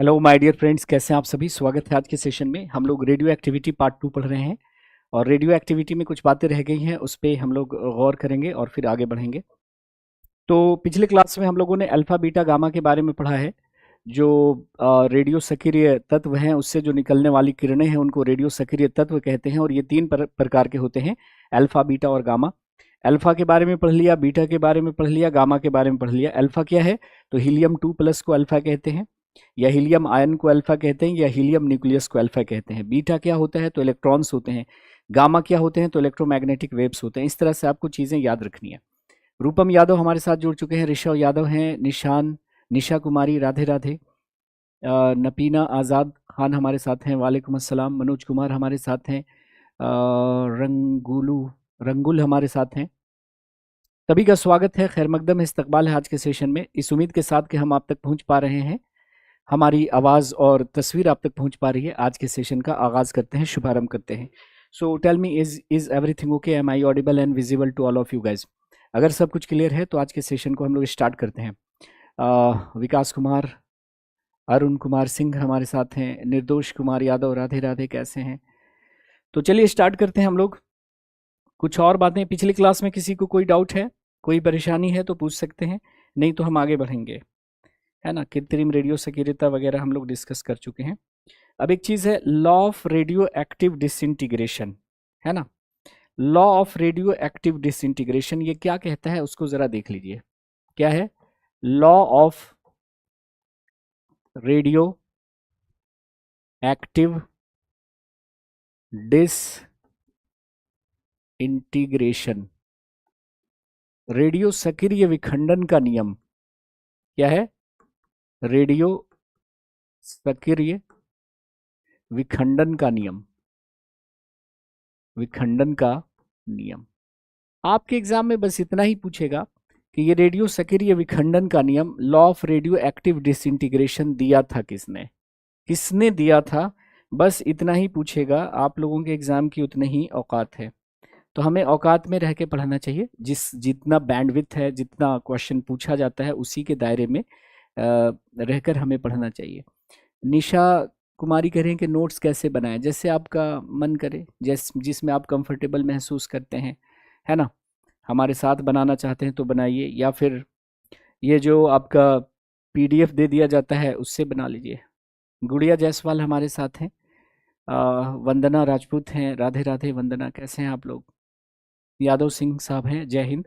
Hello my dear friends, कैसे हैं आप सभी। स्वागत है आज के सेशन में। हम लोग रेडियो एक्टिविटी पार्ट 2 पढ़ रहे हैं और रेडियो एक्टिविटी में कुछ बातें रह गई हैं, उस पे हम लोग गौर करेंगे और फिर आगे बढ़ेंगे। तो पिछले क्लास में हम लोगों ने अल्फा बीटा गामा के बारे में पढ़ा है। जो रेडियो सक्रिय तत्व हैं, उससे जो निकलने वाली किरणें हैं उनको रेडियो सक्रिय तत्व कहते हैं और ये तीन प्रकार के होते हैं, अल्फा बीटा और गामा। अल्फा के बारे में पढ़ लिया, बीटा के बारे में पढ़ लिया, गामा के बारे में पढ़ लिया। अल्फा क्या है? तो हीलियम 2+ को अल्फा कहते हैं, या हीलियम आयन को अल्फा कहते हैं, या हीलियम न्यूक्लियस को अल्फा कहते हैं। बीटा क्या होता है? तो इलेक्ट्रॉन्स होते हैं। गामा क्या होते हैं? तो इलेक्ट्रोमैग्नेटिक वेव्स होते हैं। इस तरह से आपको चीज़ें याद रखनी है। रूपम यादव हमारे साथ जुड़ चुके हैं, ऋषभ यादव हैं, निशान, निशा कुमारी, राधे राधे, नपीना आज़ाद खान हमारे साथ हैं, वालेकुम अस्सलाम, मनोज कुमार हमारे साथ हैं, रंगुलू रंगुल हमारे साथ हैं। सभी का स्वागत है, खैर मकदम इस्तकबाल है आज के सेशन में, इस उम्मीद के साथ कि हम आप तक पहुंच पा रहे हैं, हमारी आवाज़ और तस्वीर आप तक पहुंच पा रही है। आज के सेशन का आगाज़ करते हैं, शुभारंभ करते हैं। So tell me, is everything okay? Am I audible and visible to all of you guys? अगर सब कुछ क्लियर है तो आज के सेशन को हम लोग स्टार्ट करते हैं। विकास कुमार, अरुण कुमार सिंह हमारे साथ हैं, निर्दोष कुमार यादव, राधे राधे, कैसे हैं? तो चलिए स्टार्ट करते हैं हम लोग। कुछ और बातें, पिछली क्लास में किसी को कोई डाउट है, कोई परेशानी है तो पूछ सकते हैं, नहीं तो हम आगे बढ़ेंगे, है ना। कृत्रिम रेडियो सक्रियता वगैरह हम लोग डिस्कस कर चुके हैं। अब एक चीज़ है, law of radio active disintegration, है ना। Law of radio active disintegration ये क्या कहता है उसको ज़रा देख लीजिए। क्या है? Law of radio active disintegration, radio सक्रिय विखंडन का नियम। क्या है? रेडियो सक्रिय विखंडन का नियम, विखंडन का नियम। आपके एग्जाम में बस इतना ही पूछेगा कि ये रेडियो सक्रिय विखंडन का नियम, law of radio active disintegration दिया था किसने? किसने दिया था? बस इतना ही पूछेगा। आप लोगों के एग्जाम की उतनी ही औकात है, तो हमें औकात में रह के पढ़ना चाहिए। जितना बैंडविड्थ है, जितना क्वेश्चन पूछा जाता है, उसी के दायरे में रहकर हमें पढ़ना चाहिए। निशा कुमारी कह रहे हैं कि नोट्स कैसे बनाएं? जैसे आपका मन करे, जिसमें आप कंफर्टेबल महसूस करते हैं, है ना। हमारे साथ बनाना चाहते हैं तो बनाइए, या फिर ये जो आपका पीडीएफ दे दिया जाता है उससे बना लीजिए। गुड़िया जायसवाल हमारे साथ हैं, वंदना राजपूत हैं, राधे राधे वंदना, कैसे हैं आप लोग? यादव सिंह साहब हैं, जय हिंद।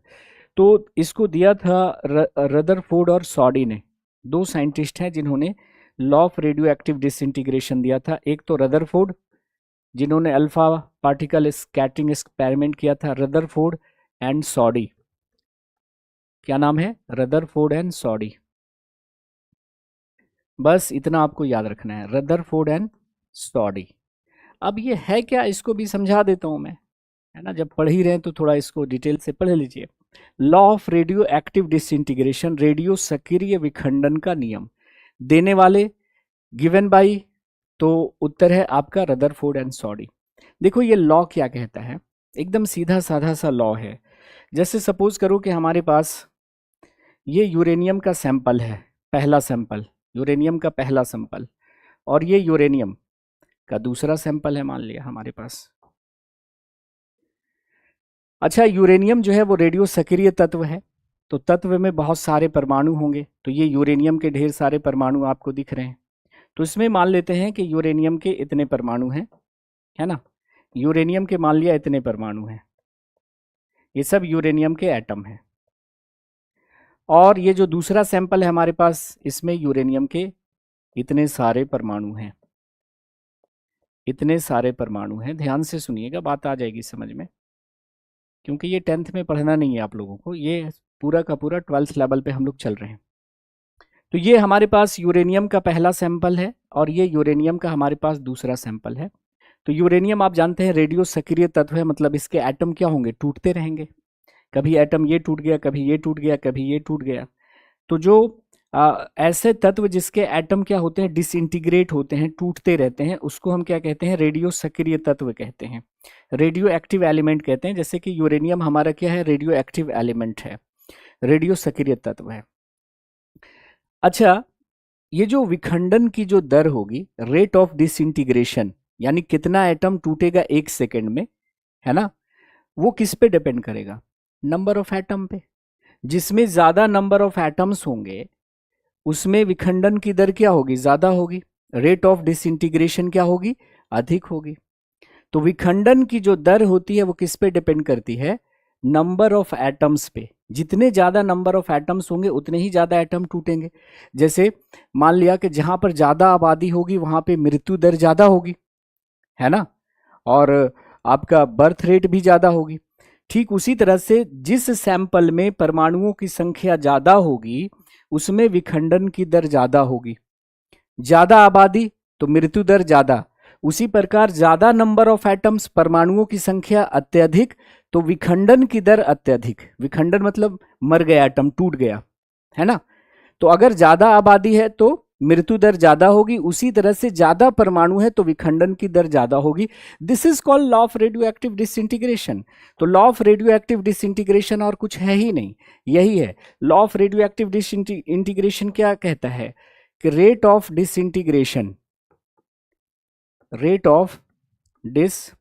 तो इसको दिया था रदरफोर्ड और सॉडी ने, दो साइंटिस्ट हैं जिन्होंने law of radio active disintegration दिया था। एक तो रदरफोर्ड, जिन्होंने अल्फा पार्टिकल स्कैटरिंग एक्सपेरिमेंट किया था, रदरफोर्ड एंड सॉडी। क्या नाम है? Rutherford and सॉडी। बस इतना आपको याद रखना है, रदरफोर्ड एंड सॉडी। अब ये है क्या, इसको भी समझा देता हूं मैं, है ना। जब पढ़ ही रहे हैं तो थोड़ा इसको डिटेल से पढ़ लीजिए। Law of radio active disintegration, radio सक्रिय विखंडन का नियम, देने वाले गिवन बाई, तो उत्तर है आपका रदरफोर्ड एंड सॉडी। देखो ये लॉ क्या कहता है, एकदम सीधा साधा सा लॉ है। जैसे सपोज करो कि हमारे पास ये यूरेनियम का सैंपल है, पहला सैंपल, यूरेनियम का पहला सैंपल, और ये यूरेनियम का दूसरा सैंपल है, मान लिया हमारे पास। अच्छा, यूरेनियम जो है वो रेडियो सक्रिय तत्व है, तो तत्व में बहुत सारे परमाणु होंगे, तो ये यूरेनियम के ढेर सारे परमाणु आपको दिख रहे हैं। तो इसमें मान लेते हैं कि यूरेनियम के इतने परमाणु हैं, है ना। यूरेनियम के मान लिया इतने परमाणु हैं, ये सब यूरेनियम के एटम हैं। और ये जो दूसरा सैंपल है हमारे पास, इसमें यूरेनियम के इतने सारे परमाणु हैं, इतने सारे परमाणु हैं। ध्यान से सुनिएगा, बात आ जाएगी समझ में, क्योंकि ये 10th में पढ़ना नहीं है आप लोगों को, ये पूरा का पूरा 12th लेवल पे हम लोग चल रहे हैं। तो ये हमारे पास यूरेनियम का पहला सैंपल है और ये यूरेनियम का हमारे पास दूसरा सैंपल है। तो यूरेनियम आप जानते हैं रेडियो सक्रिय तत्व है, मतलब इसके एटम क्या होंगे? टूटते रहेंगे। कभी एटम ये टूट गया, कभी ये टूट गया, कभी ये टूट गया। तो जो ऐसे तत्व जिसके एटम क्या होते हैं? डिसइंटीग्रेट होते हैं, टूटते रहते हैं, उसको हम क्या कहते हैं? रेडियो सक्रिय तत्व कहते हैं, रेडियो एक्टिव एलिमेंट कहते हैं। जैसे कि यूरेनियम हमारा क्या है? रेडियो एक्टिव एलिमेंट है, रेडियो सक्रिय तत्व है। अच्छा, ये जो विखंडन की जो दर होगी, रेट ऑफ डिसइंटीग्रेशन, यानी कितना एटम टूटेगा एक सेकेंड में, है ना, वो किस पे डिपेंड करेगा? नंबर ऑफ एटम पे। जिसमें ज्यादा नंबर ऑफ एटम्स होंगे उसमें विखंडन की दर क्या होगी? ज्यादा होगी। रेट ऑफ डिसइंटीग्रेशन क्या होगी? अधिक होगी। तो विखंडन की जो दर होती है वो किस पे डिपेंड करती है? नंबर ऑफ एटम्स पे। जितने ज्यादा नंबर ऑफ एटम्स होंगे उतने ही ज्यादा एटम टूटेंगे। जैसे मान लिया कि जहां पर ज्यादा आबादी होगी वहां पे मृत्यु दर ज्यादा होगी, है ना, और आपका बर्थ रेट भी ज्यादा होगी। ठीक उसी तरह से जिस सैंपल में परमाणुओं की संख्या ज्यादा होगी उसमें विखंडन की दर ज्यादा होगी। ज्यादा आबादी तो मृत्यु दर ज्यादा। उसी प्रकार ज्यादा नंबर ऑफ एटम्स, परमाणुओं की संख्या अत्यधिक, तो विखंडन की दर अत्यधिक। विखंडन मतलब मर गया एटम, टूट गया, है ना। तो अगर ज्यादा आबादी है तो मृत्यु दर ज्यादा होगी, उसी तरह से ज्यादा परमाणु है तो विखंडन की दर ज्यादा होगी। This is called law of radio active disintegration. तो law of radio active disintegration और कुछ है ही नहीं, यही है। Law of radio active disintegration क्या कहता है कि rate of disintegration, rate of disintegration,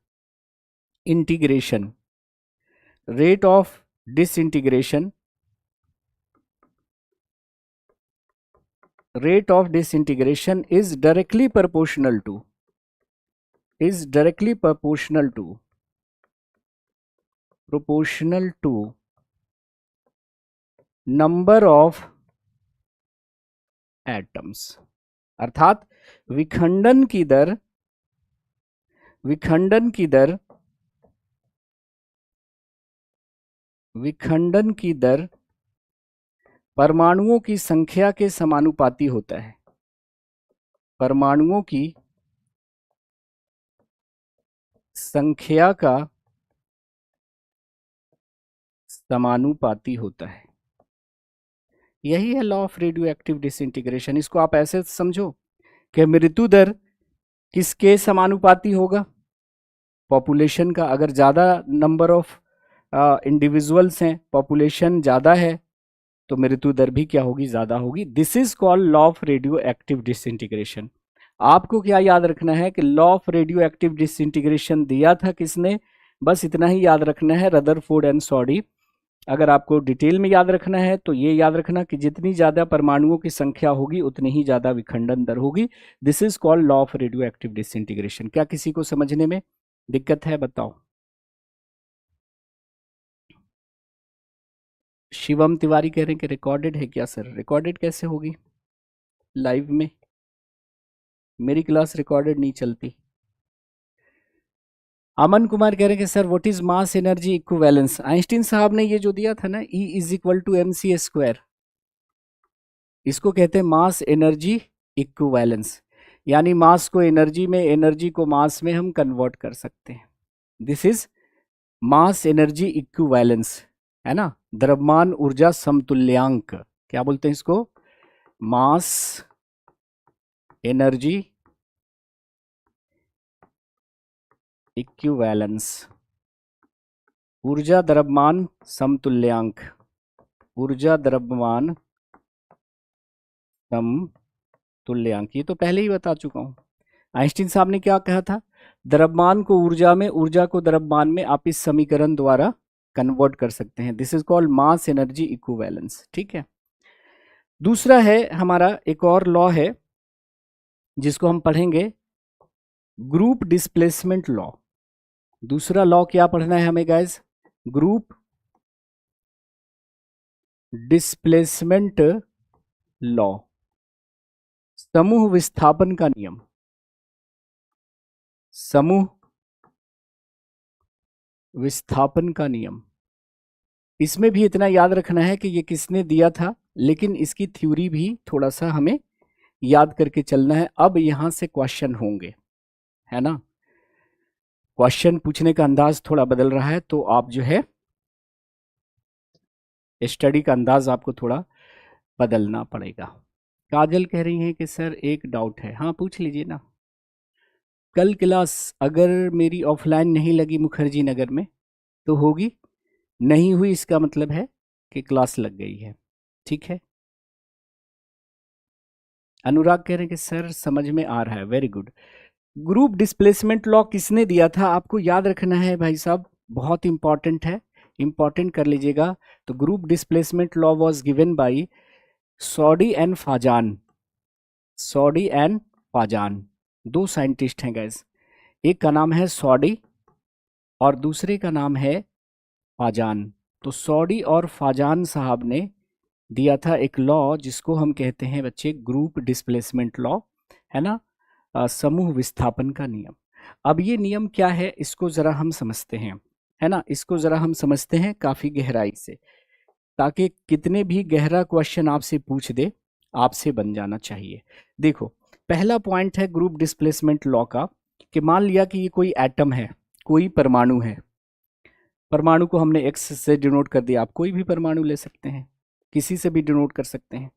rate of disintegration, rate of disintegration is directly proportional to number of atoms। अर्थात विखंडन की दर परमाणुओं की संख्या के समानुपाती होता है। परमाणुओं की संख्या का समानुपाती होता है। यही है law of radio active disintegration. इसको आप ऐसे समझो कि मृत्यु दर किसके समानुपाती होगा? पॉपुलेशन का। अगर ज्यादा नंबर ऑफ इंडिविजुअल्स हैं, पॉपुलेशन ज्यादा है, तो मृत्यु दर भी क्या होगी? ज्यादा होगी। This is called law of radio active disintegration. आपको क्या याद रखना है कि law of radio active disintegration दिया था किसने? बस इतना ही याद रखना है, रदरफोर्ड एंड सॉडी। अगर आपको डिटेल में याद रखना है तो ये याद रखना कि जितनी ज्यादा परमाणुओं की संख्या होगी उतनी ही ज्यादा विखंडन दर होगी। This is called law of radio active disintegration. क्या किसी को समझने में दिक्कत है? बताओ। शिवम तिवारी कह रहे हैं कि रिकॉर्डेड है क्या सर? रिकॉर्डेड कैसे होगी लाइव में? मेरी क्लास रिकॉर्डेड नहीं चलती। अमन कुमार कह रहे हैं कि sir what is mass energy equivalence? Einstein साहब ने ये जो दिया था ना, E is equal to mc square, इसको कहते हैं मास एनर्जी इक्विवेलेंस। यानी मास को एनर्जी में, एनर्जी को मास में हम कन्वर्ट कर सकते हैं। This is mass energy equivalence, है ना। द्रव्यमान ऊर्जा समतुल्यांक, क्या बोलते हैं इसको? मास एनर्जी इक्विवेलेंस, ऊर्जा द्रव्यमान समतुल्यांक, ऊर्जा द्रव्यमान समतुल्यांक। ये तो पहले ही बता चुका हूं। आइंस्टीन साहब ने क्या कहा था? द्रव्यमान को ऊर्जा में, ऊर्जा को द्रव्यमान में आप इस समीकरण द्वारा कन्वर्ट कर सकते हैं। This is called mass energy equivalence. ठीक है। दूसरा है हमारा, एक और लॉ है जिसको हम पढ़ेंगे, ग्रुप डिस्प्लेसमेंट लॉ। दूसरा लॉ क्या पढ़ना है हमें गाइस? ग्रुप डिस्प्लेसमेंट लॉ, समूह विस्थापन का नियम। समूह विस्थापन का नियम। इसमें भी इतना याद रखना है कि ये किसने दिया था, लेकिन इसकी थ्योरी भी थोड़ा सा हमें याद करके चलना है। अब यहां से क्वेश्चन होंगे, है ना। क्वेश्चन पूछने का अंदाज थोड़ा बदल रहा है, तो आप जो है स्टडी का अंदाज आपको थोड़ा बदलना पड़ेगा। काजल कह रही है कि सर एक डाउट है। हाँ पूछ लीजिए ना। कल क्लास अगर मेरी ऑफलाइन नहीं लगी मुखर्जी नगर में तो होगी, नहीं हुई इसका मतलब है कि क्लास लग गई है। ठीक है। अनुराग कह रहे हैं कि सर समझ में आ रहा है, very good. Group displacement law किसने दिया था, आपको याद रखना है भाई साहब, बहुत इंपॉर्टेंट है, इंपॉर्टेंट कर लीजिएगा। तो group displacement law was given by Soddy and Fajans. Soddy and Fajans दो साइंटिस्ट हैं गैस, एक का नाम है सॉडी और दूसरे का नाम है फाजान। तो सॉडी और फाजान साहब ने दिया था एक लॉ जिसको हम कहते हैं बच्चे ग्रुप डिस्प्लेसमेंट लॉ, है ना, समूह विस्थापन का नियम। अब ये नियम क्या है इसको जरा हम समझते हैं, है ना, इसको जरा हम समझते हैं काफी गहराई से, ताकि कितने भी गहरा क्वेश्चन आपसे पूछ दे आपसे बन जाना चाहिए। देखो पहला पॉइंट है ग्रुप डिस्प्लेसमेंट लॉ का, कि मान लिया कि ये कोई एटम है, कोई परमाणु है, परमाणु को हमने एक्स से डिनोट कर दिया, आप कोई भी परमाणु ले सकते हैं, किसी से भी डिनोट कर सकते हैं।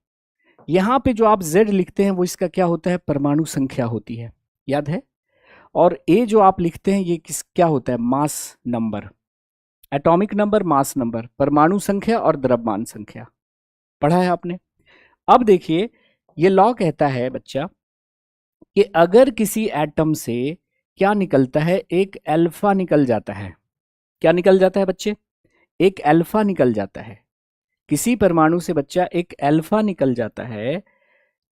यहाँ पे जो आप Z लिखते हैं वो इसका क्या होता है, परमाणु संख्या होती है, याद है। और A जो आप लिखते हैं ये किस क्या होता है, mass number, atomic number, mass number, परमाणु संख्या और द्रव्यमान संख्या, पढ़ा है आपने। अब देखिए ये लॉ कहता है बच्चा कि अगर किसी एटम से क्या निकलता है, एक अल्फा निकल जाता है। क्या निकल जाता है बच्चे, एक अल्फा निकल जाता है। किसी परमाणु से बच्चा एक अल्फा निकल जाता है,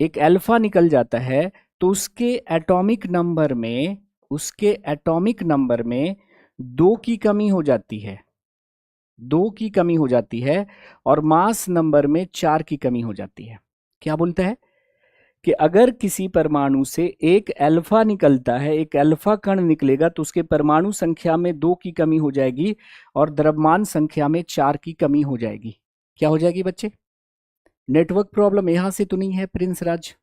एक अल्फा निकल जाता है, तो उसके एटॉमिक नंबर में, उसके एटॉमिक नंबर में 2 की कमी हो जाती है, 2 की कमी हो जाती है, और मास नंबर में 4 की कमी हो जाती है। क्या बोलता है कि अगर किसी परमाणु से एक अल्फा निकलता है, एक अल्फा कण निकलेगा, तो उसके परमाणु संख्या में 2 की कमी हो जाएगी और द्रव्यमान संख्या में 4 की कमी हो जाएगी। क्या हो जाएगी बच्चे, नेटवर्क प्रॉब्लम यहां से तो नहीं है प्रिंस राज?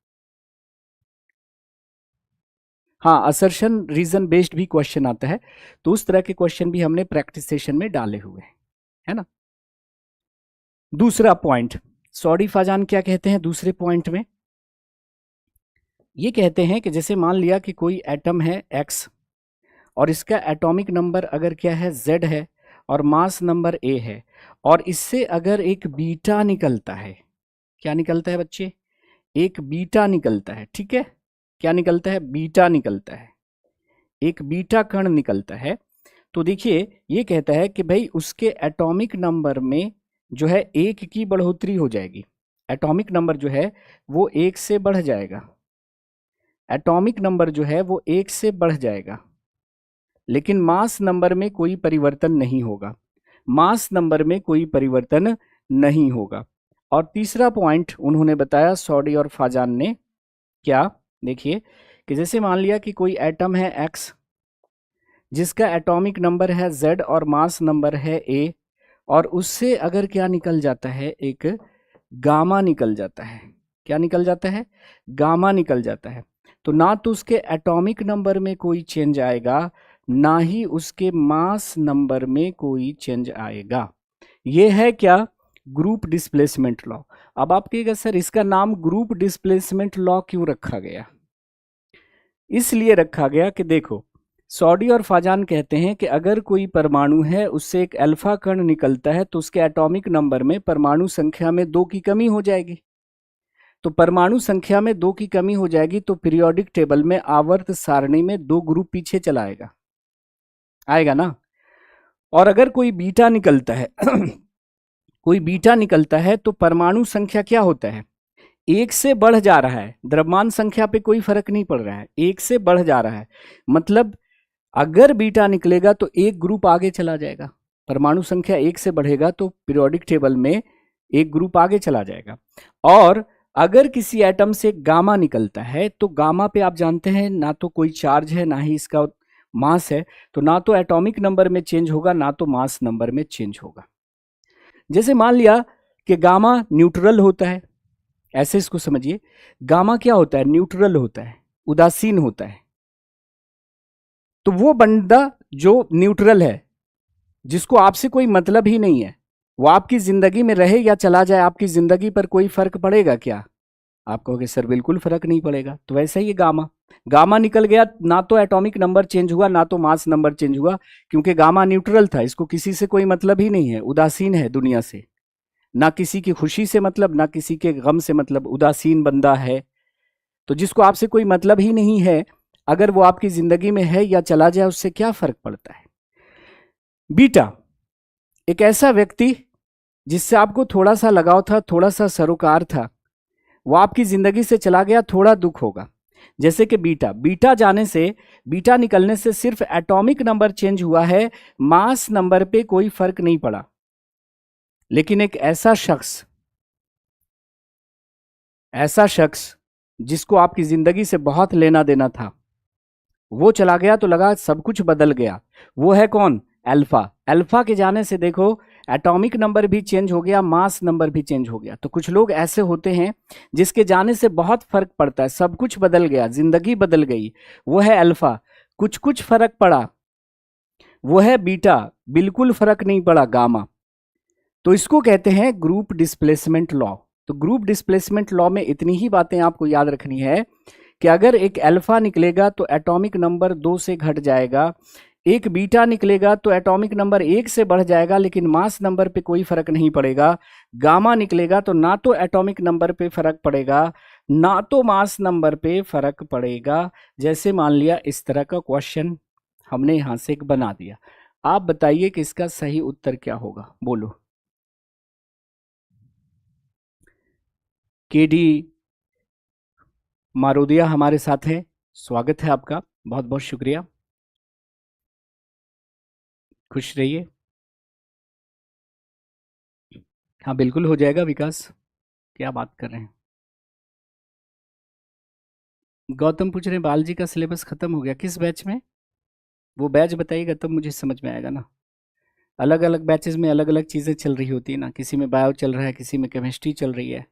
हाँ, असर्शन रीजन बेस्ड भी क्वेश्चन आता है, तो उस तरह के क्वेश्चन भी हमने प्रैक्टिस सेशन में डाले हुए हैं, है ना। दूसरा पॉइंट, सॉडी फाजान क्या कहते हैं दूसरे पॉइंट में, ये कहते हैं कि जैसे मान लिया कि कोई एटम है X और इसका एटॉमिक नंबर अगर क्या है Z है और मास नंबर A है, और इससे अगर एक बीटा निकलता है, क्या निकलता है बच्चे, एक बीटा निकलता है, ठीक है, क्या निकलता है, बीटा निकलता है, एक बीटा कण निकलता है। तो देखिए ये कहता है कि भाई उसके एटॉमिक नंबर में जो है 1 की बढ़ोतरी हो जाएगी, एटॉमिक नंबर जो है वो 1 से बढ़ जाएगा, एटॉमिक नंबर जो है वो 1 से बढ़ जाएगा, लेकिन मास नंबर में कोई परिवर्तन नहीं होगा, मास नंबर में कोई परिवर्तन नहीं होगा। और तीसरा पॉइंट उन्होंने बताया सॉडी और फाजान ने, क्या, देखिए कि जैसे मान लिया कि कोई एटम है X जिसका एटॉमिक नंबर है Z और मास नंबर है A, और उससे अगर क्या निकल जाता है, एक गामा निकल जाता है, क्या निकल जाता है, गामा निकल जाता है, तो ना तो उसके एटॉमिक नंबर में कोई चेंज आएगा, ना ही उसके मास नंबर में कोई चेंज आएगा। ये है क्या, ग्रुप डिस्प्लेसमेंट लॉ। अब आप कहिएगा सर इसका नाम ग्रुप डिस्प्लेसमेंट लॉ क्यों रखा गया, इसलिए रखा गया कि देखो सॉडी और फाजान कहते हैं कि अगर कोई परमाणु है उससे एक अल्फा कण निकलता है, तो उसके एटॉमिक नंबर में परमाणु संख्या में 2 की कमी हो जाएगी, तो परमाणु संख्या में 2 की कमी हो जाएगी, तो पीरियोडिक टेबल में आवर्त सारणी में 2 ग्रुप पीछे चला आएगा, आएगा ना। और अगर कोई बीटा निकलता है कोई बीटा निकलता है तो परमाणु संख्या क्या होता है, 1 से बढ़ जा रहा है, द्रव्यमान संख्या पे कोई फर्क नहीं पड़ रहा है, 1 से बढ़ जा रहा है, मतलब अगर बीटा निकलेगा तो एक ग्रुप आगे चला जाएगा, परमाणु संख्या 1 से बढ़ेगा तो पीरियोडिक टेबल में एक ग्रुप आगे चला जाएगा। और अगर किसी एटम से गामा निकलता है तो गामा पे आप जानते हैं ना तो कोई चार्ज है ना ही इसका मास है, तो ना तो एटॉमिक नंबर में चेंज होगा ना तो मास नंबर में चेंज होगा। जैसे मान लिया कि गामा न्यूट्रल होता है, ऐसे इसको समझिए, गामा क्या होता है, न्यूट्रल होता है, उदासीन होता है, तो वो बंदा जो न्यूट्रल है, जिसको आपसे कोई मतलब ही नहीं है, वो आपकी जिंदगी में रहे या चला जाए, आपकी जिंदगी पर कोई फर्क पड़ेगा क्या, आप कहोगे सर बिल्कुल फर्क नहीं पड़ेगा। तो वैसे ही गामा, गामा निकल गया, ना तो एटॉमिक नंबर चेंज हुआ ना तो मास नंबर चेंज हुआ, क्योंकि गामा न्यूट्रल था, इसको किसी से कोई मतलब ही नहीं है, उदासीन है दुनिया से, ना किसी की खुशी से मतलब ना किसी के गम से मतलब, उदासीन बंदा है, तो जिसको आपसे कोई मतलब ही नहीं है, अगर वो आपकी जिंदगी में है या चला जाए, उससे क्या फर्क पड़ता है। बीटा, एक ऐसा व्यक्ति जिससे आपको थोड़ा सा लगाव था, थोड़ा सा सरोकार था, वो आपकी जिंदगी से चला गया, थोड़ा दुख होगा। जैसे कि बीटा, बीटा जाने से, बीटा निकलने से सिर्फ एटॉमिक नंबर चेंज हुआ है, मास नंबर पे कोई फर्क नहीं पड़ा। लेकिन एक ऐसा शख्स जिसको आपकी जिंदगी से बहुत लेना देना था, वो चला गया तो लगा सब कुछ बदल गया। वो है कौन? अल्फा। अल्फा के जाने से देखो एटॉमिक नंबर भी चेंज हो गया, मास नंबर भी चेंज हो गया। तो कुछ लोग ऐसे होते हैं जिसके जाने से बहुत फर्क पड़ता है, सब कुछ बदल गया, जिंदगी बदल गई, वो है अल्फा। कुछ कुछ फर्क पड़ा, वो है बीटा, बिल्कुल फर्क नहीं पड़ा, गामा। तो इसको कहते हैं ग्रुप डिस्प्लेसमेंट लॉ। तो ग्रुप डिस्प्लेसमेंट लॉ में इतनी ही बातें आपको याद रखनी है कि अगर एक अल्फा निकलेगा तो एटॉमिक नंबर 2 से घट जाएगा, एक बीटा निकलेगा तो एटॉमिक नंबर 1 से बढ़ जाएगा, लेकिन मास नंबर पे कोई फर्क नहीं पड़ेगा। गामा निकलेगा तो ना तो एटॉमिक नंबर पे फर्क पड़ेगा, ना तो मास नंबर पे फर्क पड़ेगा। जैसे मान लिया इस तरह का क्वेश्चन हमने यहां से एक बना दिया। आप बताइए कि इसका सही उत्तर क्या होगा, बोलो। केडी मारोदिया हमारे साथ है, स्वागत है आपका, बहुत बहुत शुक्रिया, खुश रहिए। हाँ बिल्कुल हो जाएगा विकास, क्या बात कर रहे हैं। गौतम पूछ रहे हैं बायोलॉजी का सिलेबस खत्म हो गया, किस बैच में? वो बैच बताइएगा तब मुझे समझ में आएगा ना। अलग अलग बैचेस में अलग अलग चीज़ें चल रही होती है ना, किसी में बायो चल रहा है, किसी में केमिस्ट्री चल रही है।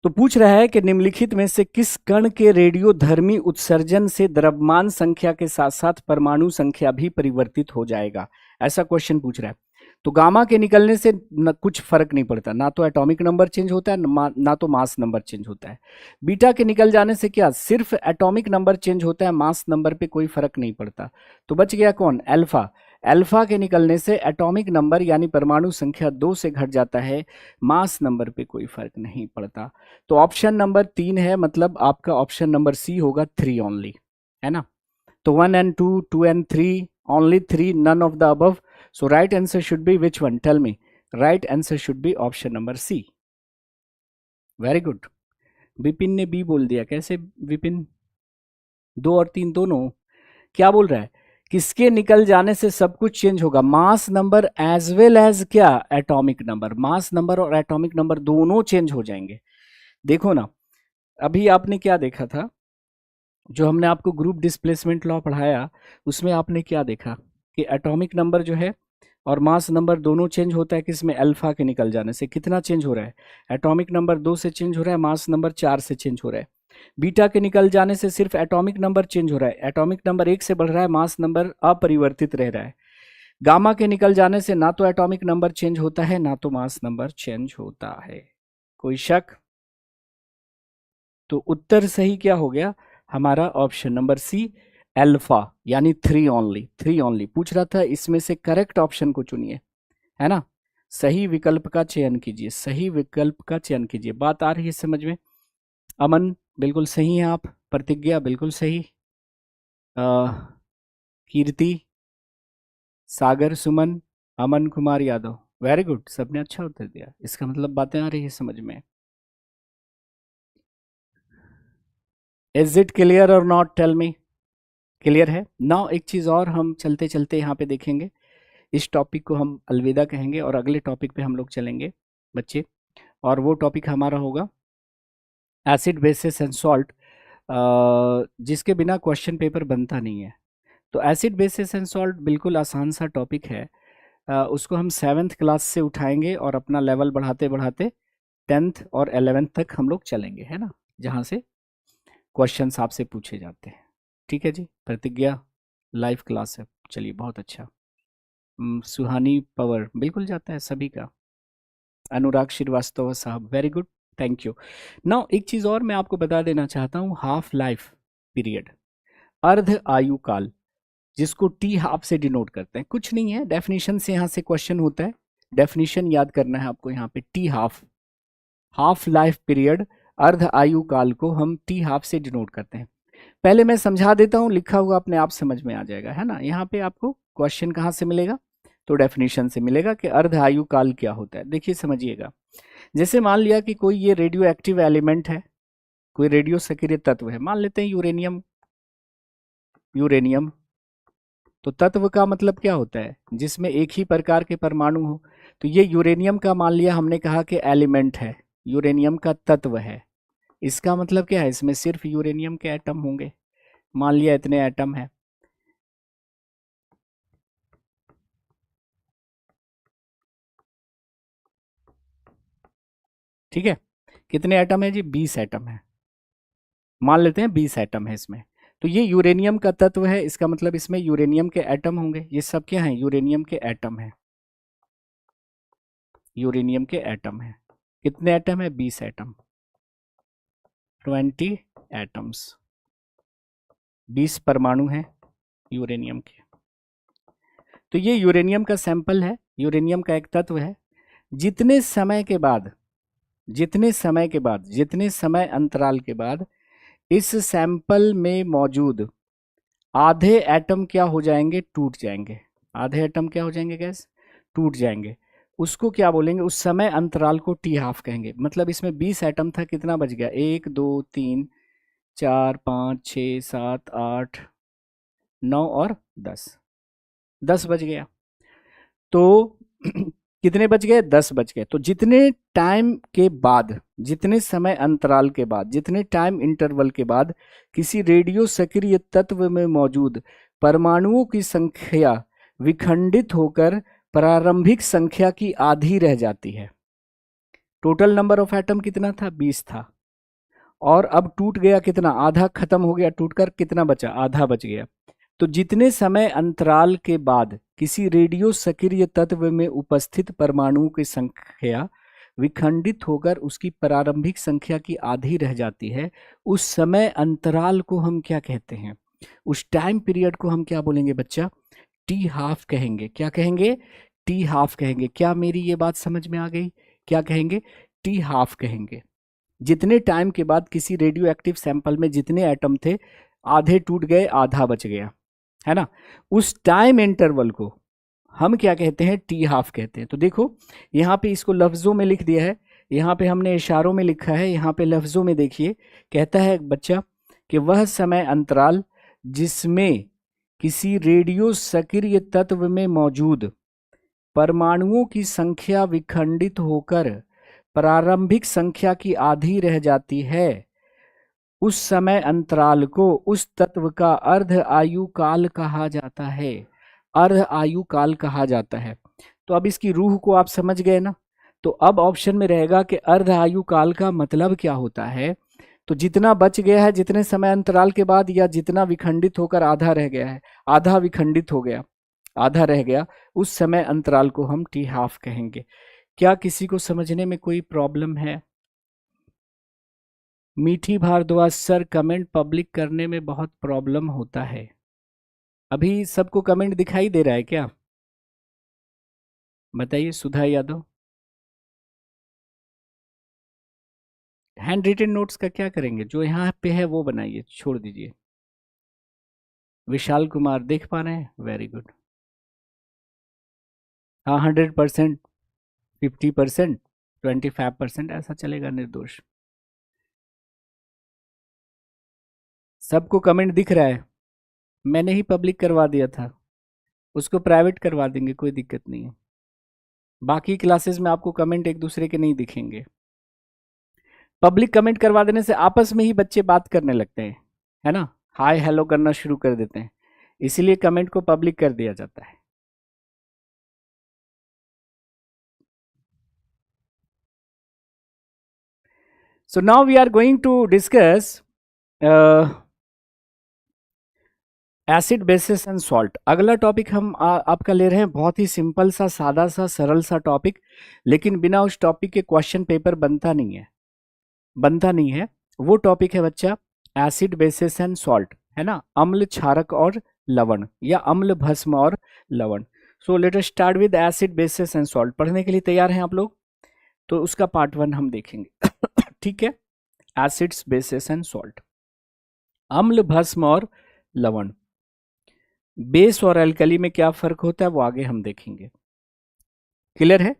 तो पूछ रहा है कि निम्नलिखित में से किस कण के रेडियोधर्मी उत्सर्जन से द्रव्यमान संख्या के साथ साथ परमाणु संख्या भी परिवर्तित हो जाएगा, ऐसा क्वेश्चन पूछ रहा है। तो गामा के निकलने से कुछ फर्क नहीं पड़ता, ना तो एटॉमिक नंबर चेंज होता है, ना तो मास नंबर चेंज होता है। बीटा के निकल जाने से क्या, सिर्फ एटॉमिक नंबर चेंज होता है, मास नंबर पे कोई फर्क नहीं पड़ता। तो बच गया कौन? अल्फा। अल्फा के निकलने से एटॉमिक नंबर यानी परमाणु संख्या 2 से घट जाता है, मास नंबर पे कोई फर्क नहीं पड़ता। तो ऑप्शन नंबर 3 है, मतलब आपका ऑप्शन नंबर सी होगा 3 ओनली, है ना। तो 1 and 2, 2 and 3, only 3, none of the above. So right answer should be which one? Tell me. Right answer should be option number C. Very good. Vipin ने B बोल दिया, कैसे विपिन? 2 और 3 दोनों। क्या बोल रहा है? किसके निकल जाने से सब कुछ चेंज होगा? Mass number as well as क्या? Atomic number. मास नंबर और एटॉमिक नंबर दोनों चेंज हो जाएंगे। देखो ना, अभी आपने क्या देखा था, जो हमने आपको ग्रुप डिस्प्लेसमेंट लॉ पढ़ाया, उसमें आपने क्या देखा कि एटॉमिक नंबर जो है और मास नंबर दोनों चेंज होता है, किसमें? अल्फा के निकल जाने से। कितना चेंज हो रहा है? एटॉमिक नंबर 2 से चेंज हो रहा है, मास नंबर 4 से चेंज हो रहा है। बीटा के निकल जाने से सिर्फ एटॉमिक नंबर चेंज हो रहा है, एटॉमिक नंबर 1 से बढ़ रहा है, मास नंबर अपरिवर्तित रह रहा है। गामा के निकल जाने से ना तो एटॉमिक नंबर चेंज होता है, ना तो मास नंबर चेंज होता है। कोई शक? तो उत्तर सही क्या हो गया हमारा? ऑप्शन नंबर सी, अल्फा, यानी 3 ओनली। 3 ओनली पूछ रहा था, इसमें से करेक्ट ऑप्शन को चुनिए, है ना। सही विकल्प का चयन कीजिए, सही विकल्प का चयन कीजिए। बात आ रही है समझ में? अमन बिल्कुल सही है आप, प्रतिज्ञा बिल्कुल सही, कीर्ति, सागर सुमन, अमन कुमार यादव, वेरी गुड, सबने अच्छा उत्तर दिया। इसका मतलब बातें आ रही है समझ में। इज इट क्लियर और नॉट? Tell me. क्लियर है ना। एक चीज़ और हम चलते चलते यहाँ पे देखेंगे, इस टॉपिक को हम अलविदा कहेंगे और अगले टॉपिक पे हम लोग चलेंगे बच्चे, और वो टॉपिक हमारा होगा एसिड बेसिस एंड सॉल्ट, जिसके बिना क्वेश्चन पेपर बनता नहीं है। तो एसिड बेसिस एंड सॉल्ट बिल्कुल आसान सा टॉपिक है, उसको हम 7th क्लास से उठाएंगे और अपना लेवल बढ़ाते बढ़ाते 10th और 11th तक हम लोग चलेंगे, है ना, जहाँ से क्वेश्चंस आपसे पूछे जाते हैं। ठीक है जी, प्रतिज्ञा लाइव क्लास है, चलिए बहुत अच्छा। सुहानी पवर बिल्कुल जाता है सभी का। अनुराग श्रीवास्तव साहब, very good, thank you. Now एक चीज़ और मैं आपको बता देना चाहता हूँ, हाफ लाइफ पीरियड, अर्ध आयु काल, जिसको टी हाफ से डिनोट करते हैं, कुछ नहीं है, डेफिनेशन से यहाँ से क्वेश्चन होता है, डेफिनेशन याद करना है आपको यहाँ पे। T half, half life period, अर्ध आयु काल को हम टी हाफ से डिनोट करते हैं। पहले मैं समझा देता हूं, लिखा हुआ अपने आप समझ में आ जाएगा, है ना। यहाँ पे आपको क्वेश्चन कहाँ से मिलेगा, तो डेफिनेशन से मिलेगा कि अर्ध आयु काल क्या होता है। देखिए समझिएगा, जैसे मान लिया कि कोई ये रेडियो एक्टिव एलिमेंट है, कोई रेडियो सक्रिय तत्व है, मान लेते हैं यूरेनियम। यूरेनियम तो तत्व का मतलब क्या होता है, जिसमें एक ही प्रकार के परमाणु हो। तो ये यूरेनियम का मान लिया हमने कहा कि एलिमेंट है, यूरेनियम का तत्व है। इसका मतलब क्या है, इसमें सिर्फ यूरेनियम के एटम होंगे, मान लिया इतने एटम है। ठीक है, कितने एटम है जी, 20 एटम है, मान लेते हैं 20 एटम है इसमें। तो ये यूरेनियम का तत्व है, इसका मतलब इसमें यूरेनियम के एटम होंगे। ये सब क्या है, यूरेनियम के एटम है, यूरेनियम के एटम है। कितने एटम है, 20 एटम, 20 एटम्स, 20 परमाणु हैं यूरेनियम के। तो ये यूरेनियम का सैंपल है, यूरेनियम का एक तत्व है। जितने समय के बाद, जितने समय के बाद, जितने समय अंतराल के बाद इस सैंपल में मौजूद आधे एटम क्या हो जाएंगे, टूट जाएंगे। आधे एटम क्या हो जाएंगे गैस, टूट जाएंगे। उसको क्या बोलेंगे, उस समय अंतराल को टी हाफ कहेंगे। मतलब इसमें 20 एटम था, कितना बच गया, 1 2 3 4 5 6 7 8 9 और 10, 10 बच गया। तो कितने बच गए, 10 बच गए। तो जितने टाइम के बाद, जितने समय अंतराल के बाद, जितने टाइम इंटरवल के बाद किसी रेडियो सक्रिय तत्व में मौजूद परमाणुओं की संख्या विखंडित होकर प्रारंभिक संख्या की आधी रह जाती है। टोटल नंबर ऑफ एटम कितना था, 20 था, और अब टूट गया कितना, आधा खत्म हो गया टूटकर, कितना बचा, आधा बच गया। तो जितने समय अंतराल के बाद किसी रेडियो सक्रिय तत्व में उपस्थित परमाणुओं की संख्या विखंडित होकर उसकी प्रारंभिक संख्या की आधी रह जाती है, उस समय अंतराल को हम क्या कहते हैं, उस टाइम पीरियड को हम क्या बोलेंगे बच्चा, टी हाफ कहेंगे। क्या कहेंगे, टी हाफ कहेंगे। क्या मेरी ये बात समझ में आ गई, क्या कहेंगे, टी हाफ कहेंगे। जितने टाइम के बाद किसी रेडियो एक्टिव सैंपल में जितने एटम थे, आधे टूट गए, आधा बच गया, है ना, उस टाइम इंटरवल को हम क्या कहते हैं, टी हाफ कहते हैं। तो देखो यहाँ पे इसको लफ्जों में लिख दिया है, यहाँ पे हमने इशारों में लिखा है, यहाँ पे लफ्जों में देखिए, कहता है बच्चा कि वह समय अंतराल जिसमें किसी रेडियो सक्रिय तत्व में मौजूद परमाणुओं की संख्या विखंडित होकर प्रारंभिक संख्या की आधी रह जाती है, उस समय अंतराल को उस तत्व का अर्ध आयु काल कहा जाता है। अर्ध आयु काल कहा जाता है। तो अब इसकी रूह को आप समझ गए ना। तो अब ऑप्शन में रहेगा कि अर्ध आयु काल का मतलब क्या होता है। तो जितना बच गया है जितने समय अंतराल के बाद, या जितना विखंडित होकर आधा रह गया है, आधा विखंडित हो गया, आधा रह गया, उस समय अंतराल को हम टी हाफ कहेंगे। क्या किसी को समझने में कोई प्रॉब्लम है? मीठी भारद्वाज सर, कमेंट पब्लिक करने में बहुत प्रॉब्लम होता है। अभी सबको कमेंट दिखाई दे रहा है क्या, बताइए। सुधा यादव, हैंड रिटन नोट्स का क्या करेंगे, जो यहाँ पे है वो बनाइए, छोड़ दीजिए। विशाल कुमार देख पा रहे हैं, वेरी गुड। हाँ 100%, 50%, 25% ऐसा चलेगा, निर्दोष। सबको कमेंट दिख रहा है, मैंने ही पब्लिक करवा दिया था, उसको प्राइवेट करवा देंगे, कोई दिक्कत नहीं है। बाकी क्लासेस में आपको कमेंट एक दूसरे के नहीं दिखेंगे। पब्लिक कमेंट करवा देने से आपस में ही बच्चे बात करने लगते हैं, है ना, हाय हेलो करना शुरू कर देते हैं, इसीलिए कमेंट को पब्लिक कर दिया जाता है। So now we are going to discuss acid basis and salt. अगला टॉपिक हम आपका ले रहे हैं, बहुत ही सिंपल सा, सादा सा, सरल सा टॉपिक, लेकिन बिना उस टॉपिक के क्वेश्चन पेपर बनता नहीं है, बनता नहीं है। वो टॉपिक है बच्चा एसिड बेसिस एंड सॉल्ट, है ना, अम्ल क्षारक और लवण, या अम्ल भस्म और लवण। So let us start with acid basis and salt. पढ़ने के लिए तैयार हैं आप लोग? तो उसका पार्ट 1 हम देखेंगे। ठीक है, एसिड्स, बेसेस एंड सॉल्ट। अम्ल, भस्म और लवण। बेस और एल्कली में क्या फर्क होता है वो आगे हम देखेंगे। क्लियर है?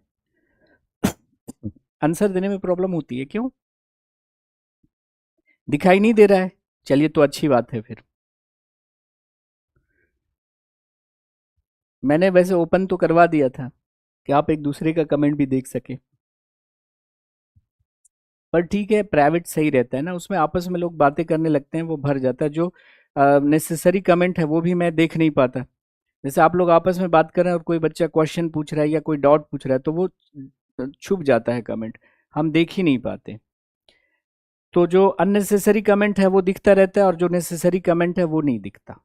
आंसर देने में प्रॉब्लम होती है, क्यों? दिखाई नहीं दे रहा है? चलिए तो अच्छी बात है फिर। मैंने वैसे ओपन तो करवा दिया था कि आप एक दूसरे का कमेंट भी देख सके, पर ठीक है, प्राइवेट सही रहता है ना, उसमें आपस में लोग बातें करने लगते हैं, वो भर जाता है। जो नेसेसरी कमेंट है वो भी मैं देख नहीं पाता। जैसे आप लोग आपस में बात कर रहे हैं और कोई बच्चा क्वेश्चन पूछ रहा है या कोई डाउट पूछ रहा है तो वो छुप जाता है कमेंट, हम देख ही नहीं पाते। तो जो अननेसेसरी कमेंट है वो दिखता रहता है और जो नेसेसरी कमेंट है वो नहीं दिखता,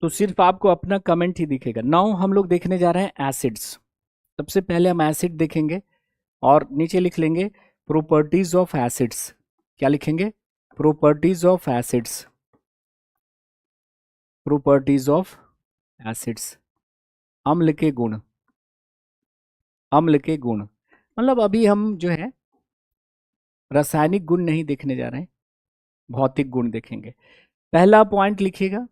तो सिर्फ आपको अपना कमेंट ही दिखेगा। नाउ हम लोग देखने जा रहे हैं एसिड्स। सबसे पहले हम एसिड देखेंगे और नीचे लिख लेंगे प्रॉपर्टीज ऑफ एसिड्स। क्या लिखेंगे? Properties of acids. Properties of acids, अम्ल के गुण। अम्ल के गुण मतलब अभी हम जो है रासायनिक गुण नहीं देखने जा रहे हैं, भौतिक गुण देखेंगे। पहला पॉइंट लिखिएगा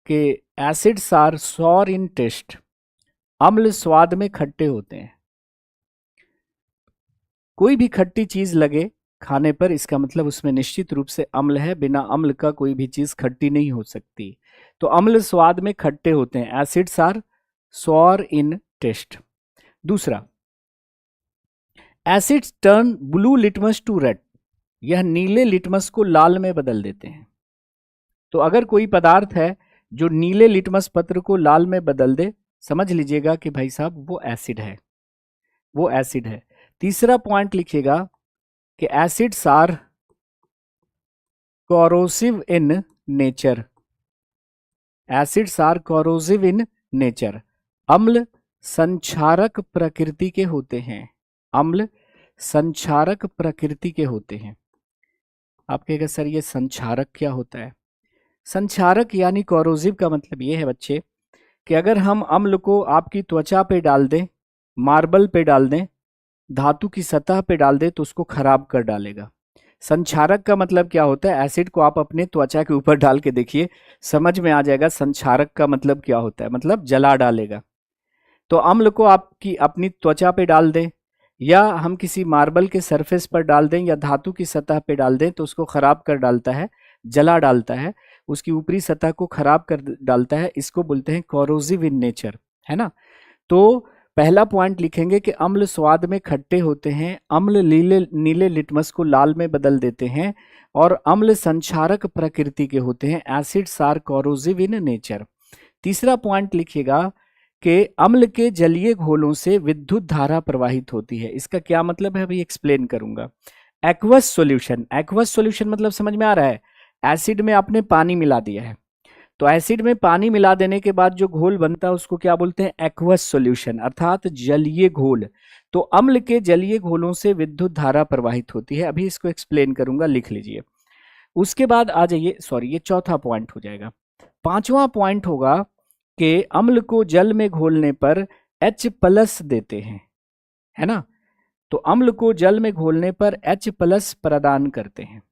कि acids are sour in taste. अम्ल स्वाद में खट्टे होते हैं। कोई भी खट्टी चीज लगे खाने पर, इसका मतलब उसमें निश्चित रूप से अम्ल है। बिना अम्ल का कोई भी चीज खट्टी नहीं हो सकती। तो अम्ल स्वाद में खट्टे होते हैं। Acids are sour in taste. दूसरा, acids turn blue litmus to red. यह नीले लिटमस को लाल में बदल देते हैं। तो अगर कोई पदार्थ है जो नीले लिटमस पत्र को लाल में बदल दे, समझ लीजिएगा कि भाई साहब वो एसिड है, वो एसिड है। तीसरा पॉइंट लिखिएगा कि acids are corrosive in nature. Acids are corrosive in nature. अम्ल संक्षारक प्रकृति के होते हैं। अम्ल संक्षारक प्रकृति के होते हैं। आप कहेगा सर ये संक्षारक क्या होता है? संक्षारक यानी कोरोसिव का मतलब ये है बच्चे कि अगर हम अम्ल को आपकी त्वचा पे डाल दें, मार्बल पे डाल दें, धातु की सतह पे डाल दें तो उसको खराब कर डालेगा। संक्षारक का मतलब क्या होता है? एसिड को आप अपने त्वचा के ऊपर डाल के देखिए, समझ में आ जाएगा संक्षारक का मतलब क्या होता है, मतलब जला डालेगा। तो अम्ल को आपकी अपनी त्वचा पे डाल दें या हम किसी मार्बल के सरफेस पर डाल दें या धातु की सतह पे डाल दें तो उसको खराब कर डालता है, जला डालता है, उसकी ऊपरी सतह को खराब कर डालता है। इसको बोलते हैं कोरोसिव इन नेचर, है ना। तो पहला पॉइंट लिखेंगे कि अम्ल स्वाद में खट्टे होते हैं, अम्ल नीले लिटमस को लाल में बदल देते हैं और अम्ल संक्षारक प्रकृति के होते हैं। Acids are corrosive in nature. तीसरा पॉइंट लिखिएगा कि अम्ल के जलीय घोलों से विद्युत धारा प्रवाहित होती है। इसका क्या मतलब है अभी एक्सप्लेन करूंगा। एक्वस सॉल्यूशन, एक्वस सॉल्यूशन मतलब समझ में आ रहा है? एसिड में आपने पानी मिला दिया है, तो एसिड में पानी मिला देने के बाद जो घोल बनता है उसको क्या बोलते हैं? एक्वस सॉल्यूशन, अर्थात जलीय घोल। तो अम्ल के जलीय घोलों से विद्युत धारा प्रवाहित होती है। अभी इसको एक्सप्लेन करूंगा, लिख लीजिए। उसके बाद आ जाइए, सॉरी ये चौथा पॉइंट हो जाएगा। पांचवा पॉइंट होगा कि अम्ल को जल में घोलने पर H+ देते हैं, है ना। तो अम्ल को जल में घोलने पर H+ प्रदान करते हैं।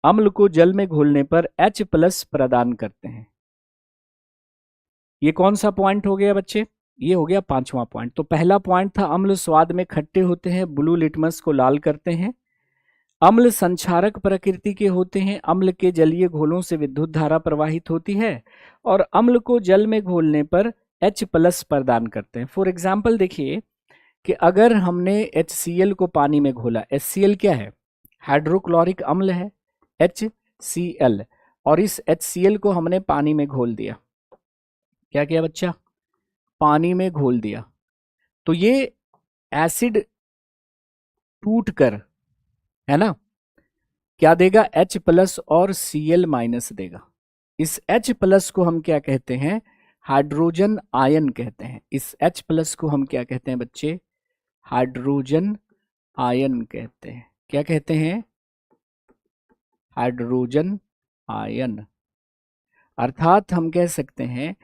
अम्ल को जल में घोलने पर H+ प्रदान करते हैं। ये कौन सा पॉइंट हो गया बच्चे? ये हो गया पांचवा पॉइंट। तो पहला पॉइंट था अम्ल स्वाद में खट्टे होते हैं, ब्लू लिटमस को लाल करते हैं, अम्ल संक्षारक प्रकृति के होते हैं, अम्ल के जलीय घोलों से विद्युत धारा प्रवाहित होती है और अम्ल को जल में घोलने पर H+ प्रदान करते हैं। फॉर एग्जाम्पल देखिए कि अगर हमने HCl को पानी में घोला, HCl क्या है? हाइड्रोक्लोरिक अम्ल है, HCl, और इस HCl को हमने पानी में घोल दिया। क्या किया बच्चा? पानी में घोल दिया। तो ये एसिड टूट कर, है ना, क्या देगा? H+ और Cl- देगा। इस H+ को हम क्या कहते हैं? हाइड्रोजन आयन कहते हैं। इस H+ को हम क्या कहते हैं बच्चे? हाइड्रोजन आयन कहते हैं। क्या कहते हैं? Hydrogen ion. अर्थात हम कह सकते हैं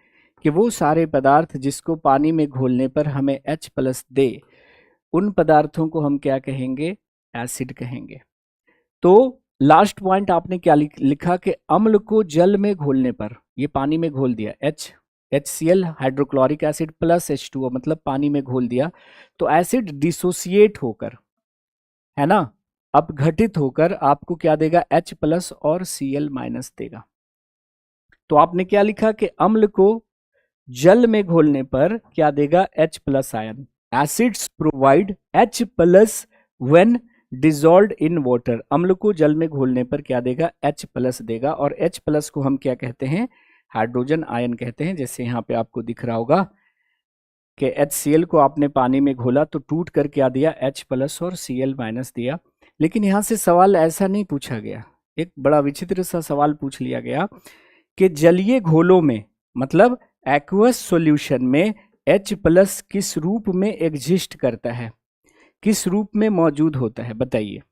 कि वो सारे पदार्थ जिसको पानी में घोलने पर हमें H+ दे, उन पदार्थों को हम क्या कहेंगे? एसिड कहेंगे। तो लास्ट पॉइंट आपने क्या लिखा कि अम्ल को जल में घोलने पर, ये पानी में घोल दिया, HCl hydrochloric acid plus H2O मतलब पानी में घोल दिया, तो एसिड डिसोसिएट होकर, है ना, अपघटित होकर आपको क्या देगा, H प्लस और Cl माइनस देगा। तो आपने क्या लिखा कि अम्ल को जल में घोलने पर क्या देगा, H plus ion. Acids provide H plus when dissolved in water, अम्ल को जल में घोलने पर क्या देगा, H प्लस देगा। और H प्लस को हम क्या कहते हैं, हाइड्रोजन आयन कहते हैं। जैसे यहाँ पे आपको दिख रहा होगा कि HCl को आपने पानी में घोला तो टूट कर क्या दिया, H प्लस और Cl माइनस दिया। लेकिन यहाँ से सवाल ऐसा नहीं पूछा गया, एक बड़ा विचित्र सा सवाल पूछ लिया गया कि जलीय घोलों में, मतलब एक्वस सॉल्यूशन में H प्लस किस रूप में एग्जिस्ट करता है, किस रूप में मौजूद होता है, बताइए।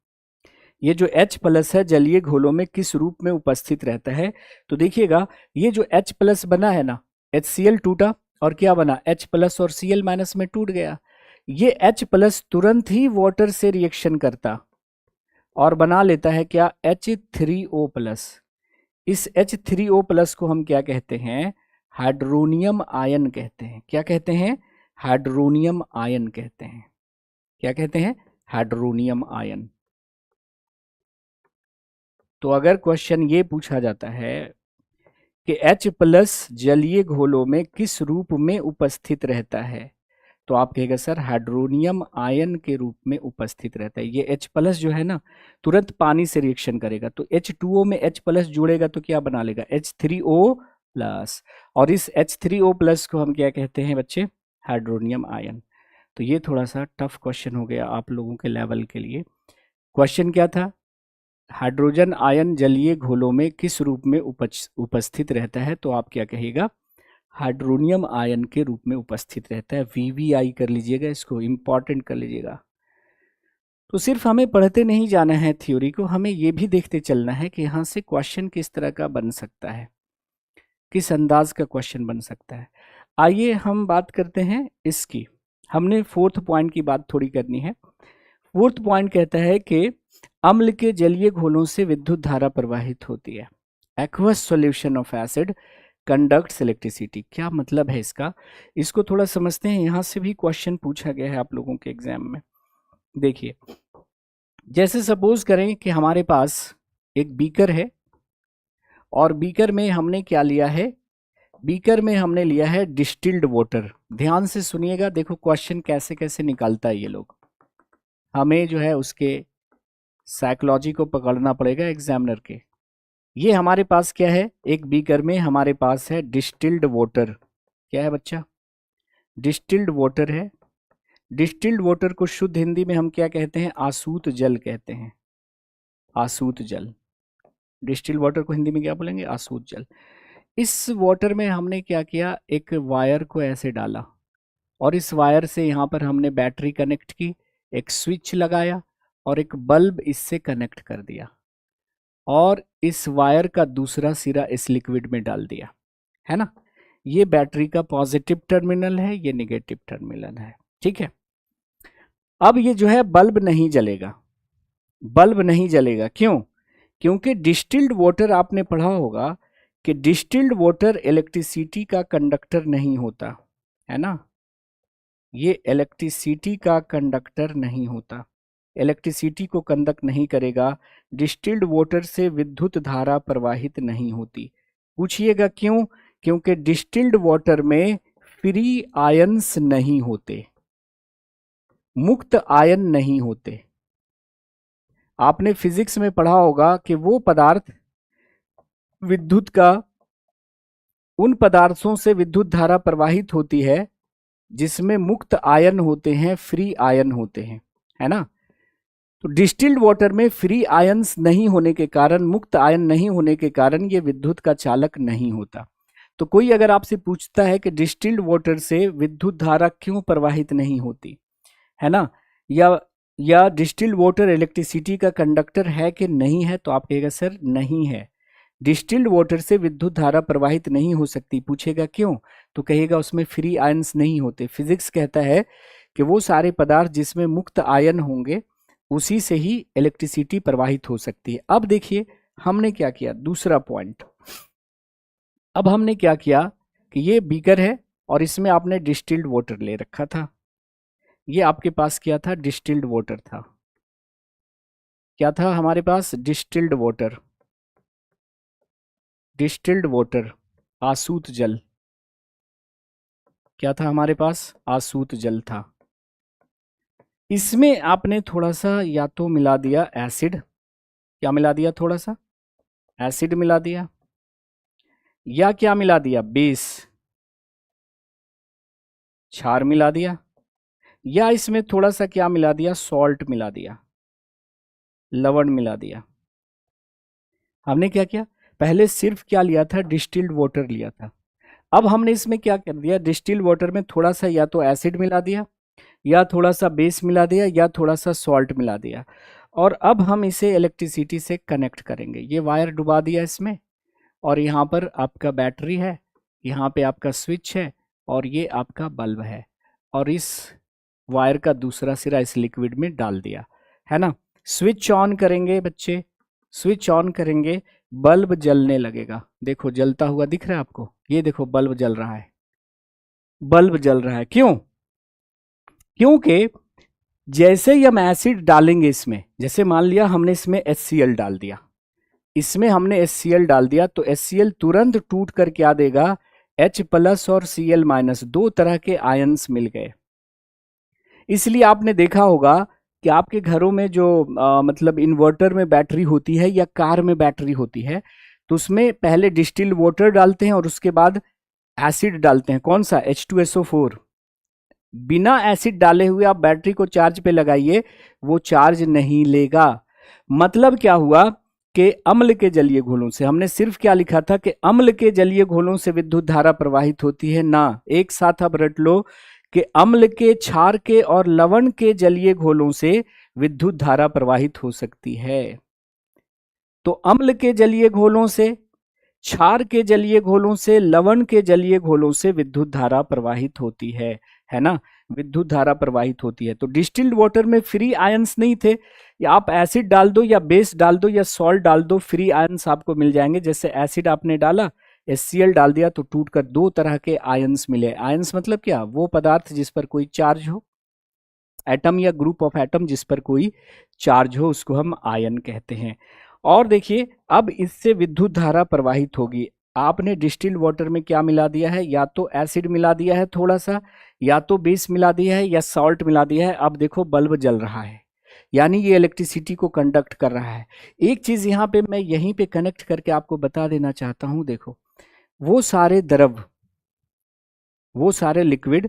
ये जो H प्लस है जलीय घोलों में किस रूप में उपस्थित रहता है। तो देखिएगा ये जो H प्लस बना है ना, HCl टूटा और क्या बना, H प्लस और Cl माइनस में टूट गया। ये H प्लस तुरंत ही वाटर से रिएक्शन करता और बना लेता है क्या, H3O प्लस। इस H3O प्लस को हम क्या कहते हैं, हाइड्रोनियम आयन कहते हैं। क्या कहते हैं, हाइड्रोनियम आयन कहते हैं। क्या कहते हैं, हाइड्रोनियम आयन। तो अगर क्वेश्चन ये पूछा जाता है कि H प्लस जलीय घोलों में किस रूप में उपस्थित रहता है, तो आप कहेगा सर हाइड्रोनियम आयन के रूप में उपस्थित रहता है। ये H प्लस जो है ना तुरंत पानी से रिएक्शन करेगा, तो H2O में H प्लस जुड़ेगा तो क्या बना लेगा, H3O प्लस। और इस H3O प्लस को हम क्या कहते हैं बच्चे, हाइड्रोनियम आयन। तो ये थोड़ा सा टफ क्वेश्चन हो गया आप लोगों के लेवल के लिए। क्वेश्चन क्या था, हाइड्रोजन आयन जलीय घोलों में किस रूप में उपस्थित रहता है, तो आप क्या कहिएगा, हाइड्रोनियम आयन के रूप में उपस्थित रहता है। VVI कर लीजिएगा, इसको इंपॉर्टेंट कर लीजिएगा। तो सिर्फ हमें पढ़ते नहीं जाना है थ्योरी को, हमें ये भी देखते चलना है कि यहाँ से क्वेश्चन किस तरह का बन सकता है, किस अंदाज का क्वेश्चन बन सकता है। आइए हम बात करते हैं इसकी। हमने फोर्थ पॉइंट की बात थोड़ी करनी है। फोर्थ पॉइंट कहता है कि अम्ल के जलीय घोलों से विद्युत धारा प्रवाहित होती है। Aqueous solution of acid conducts electricity. क्या मतलब है इसका, इसको थोड़ा समझते हैं। यहाँ से भी क्वेश्चन पूछा गया है आप लोगों के एग्जाम में। देखिए, जैसे सपोज करें कि हमारे पास एक बीकर है और बीकर में हमने क्या लिया है, बीकर में हमने लिया है डिस्टिल्ड वाटर। ध्यान से सुनिएगा, देखो क्वेश्चन कैसे कैसे निकालता है ये लोग। हमें जो है उसके साइकोलॉजी को पकड़ना पड़ेगा एग्जामिनर के। ये हमारे पास क्या है, एक बीकर में हमारे पास है डिस्टिल्ड वाटर। क्या है बच्चा, डिस्टिल्ड वाटर है। डिस्टिल्ड वाटर को शुद्ध हिंदी में हम क्या कहते हैं, आसूत जल कहते हैं। आसूत जल, डिस्टिल्ड वाटर को हिंदी में क्या बोलेंगे, आसूत जल। इस वाटर में हमने क्या किया, एक वायर को ऐसे डाला और इस वायर से यहाँ पर हमने बैटरी कनेक्ट की, एक स्विच लगाया और एक बल्ब इससे कनेक्ट कर दिया और इस वायर का दूसरा सिरा इस लिक्विड में डाल दिया, है ना। ये बैटरी का पॉजिटिव टर्मिनल है, ये नेगेटिव टर्मिनल है, ठीक है। अब ये जो है बल्ब नहीं जलेगा, बल्ब नहीं जलेगा। क्यों, क्योंकि डिस्टिल्ड वाटर आपने पढ़ा होगा कि डिस्टिल्ड वाटर इलेक्ट्रिसिटी का कंडक्टर नहीं होता, है ना। ये इलेक्ट्रिसिटी का कंडक्टर नहीं होता, इलेक्ट्रिसिटी को कंडक्ट नहीं करेगा। डिस्टिल्ड वाटर से विद्युत धारा प्रवाहित नहीं होती। पूछिएगा क्यों, क्योंकि डिस्टिल्ड वाटर में फ्री आयंस नहीं होते, मुक्त आयन नहीं होते। आपने फिजिक्स में पढ़ा होगा कि वो पदार्थ विद्युत का, उन पदार्थों से विद्युत धारा प्रवाहित होती है जिसमें मुक्त आयन होते हैं, फ्री आयन होते हैं, है ना। तो डिस्टिल्ड वाटर में फ्री आयंस नहीं होने के कारण, मुक्त आयन नहीं होने के कारण ये विद्युत का चालक नहीं होता। तो कोई अगर आपसे पूछता है कि डिस्टिल्ड वाटर से विद्युत धारा क्यों प्रवाहित नहीं होती, है ना, या डिस्टिल्ड वाटर इलेक्ट्रिसिटी का कंडक्टर है कि नहीं है, तो आप कहेगा सर नहीं है, डिस्टिल्ड वाटर से विद्युत धारा प्रवाहित नहीं हो सकती। पूछेगा क्यों, तो कहेगा उसमें फ्री आयंस नहीं होते। फिजिक्स कहता है कि वो सारे पदार्थ जिसमें मुक्त आयन होंगे उसी से ही इलेक्ट्रिसिटी प्रवाहित हो सकती है। अब देखिए हमने क्या किया, दूसरा पॉइंट, अब हमने क्या किया कि ये बीकर है और इसमें आपने डिस्टिल्ड वाटर ले रखा था। ये आपके पास क्या था, डिस्टिल्ड वाटर था। क्या था हमारे पास, डिस्टिल्ड वाटर, डिस्टिल्ड वाटर, आसूत जल। क्या था हमारे पास, आसूत जल था। इसमें आपने थोड़ा सा या तो मिला दिया एसिड, क्या मिला दिया, थोड़ा सा एसिड मिला दिया, या क्या मिला दिया, बेस, क्षार मिला दिया, या इसमें थोड़ा सा क्या मिला दिया, सॉल्ट मिला दिया, लवण मिला दिया। हमने क्या किया, पहले सिर्फ क्या लिया था, डिस्टिल्ड वाटर लिया था। अब हमने इसमें क्या कर दिया, डिस्टिल्ड वाटर में थोड़ा सा या तो एसिड मिला दिया, या थोड़ा सा बेस मिला दिया, या थोड़ा सा सॉल्ट मिला दिया। और अब हम इसे इलेक्ट्रिसिटी से कनेक्ट करेंगे। ये वायर डुबा दिया इसमें, और यहाँ पर आपका बैटरी है, यहाँ पे आपका स्विच है, और ये आपका बल्ब है, और इस वायर का दूसरा सिरा इस लिक्विड में डाल दिया, है ना। स्विच ऑन करेंगे बच्चे, स्विच ऑन करेंगे, बल्ब जलने लगेगा। देखो जलता हुआ दिख रहा है आपको, ये देखो बल्ब जल रहा है, बल्ब जल रहा है। क्यों, क्योंकि जैसे ही हम एसिड डालेंगे इसमें, जैसे मान लिया हमने इसमें HCl डाल दिया, इसमें हमने HCl डाल दिया, तो HCl तुरंत टूट कर क्या देगा, H+ और Cl-, दो तरह के आयंस मिल गए। इसलिए आपने देखा होगा कि आपके घरों में जो मतलब इन्वर्टर में बैटरी होती है या कार में बैटरी होती है, तो उसमें पहले डिस्टिल्ड वाटर डालते हैं और उसके बाद एसिड डालते हैं, कौन सा, H2SO4। बिना एसिड डाले हुए आप बैटरी को चार्ज पे लगाइए, वो चार्ज नहीं लेगा। मतलब क्या हुआ कि अम्ल के जलीय घोलों से, हमने सिर्फ क्या लिखा था कि अम्ल के जलीय घोलों से विद्युत धारा प्रवाहित होती है ना, एक साथ अब रट लो कि अम्ल के, क्षार के और लवण के जलीय घोलों से विद्युत धारा प्रवाहित हो सकती है। तो अम्ल के जलीय घोलों से, क्षार के जलीय घोलों से, लवण के जलीय घोलों से विद्युत धारा प्रवाहित होती है ना, विद्युत धारा प्रवाहित होती है। तो डिस्टिल्ड वाटर में फ्री आयंस नहीं थे, या आप एसिड डाल दो या बेस डाल दो या सॉल्ट डाल दो, फ्री आयंस आपको मिल जाएंगे। जैसे एसिड आपने डाला, HCl डाल दिया, तो टूटकर दो तरह के आयंस मिले। आयंस मतलब क्या, वो पदार्थ जिस पर कोई चार्ज हो, एटम या ग्रुप ऑफ एटम जिस पर कोई चार्ज हो, उसको हम आयन कहते हैं। और देखिए अब इससे विद्युत धारा प्रवाहित होगी। आपने डिस्टिल्ड वाटर में क्या मिला दिया है, या तो एसिड मिला दिया है थोड़ा सा, या तो बेस मिला दिया है, या सॉल्ट मिला दिया है। अब देखो बल्ब जल रहा है, यानी ये इलेक्ट्रिसिटी को कंडक्ट कर रहा है। एक चीज यहाँ पे मैं यहीं पे कनेक्ट करके आपको बता देना चाहता हूँ। देखो वो सारे द्रव, वो सारे लिक्विड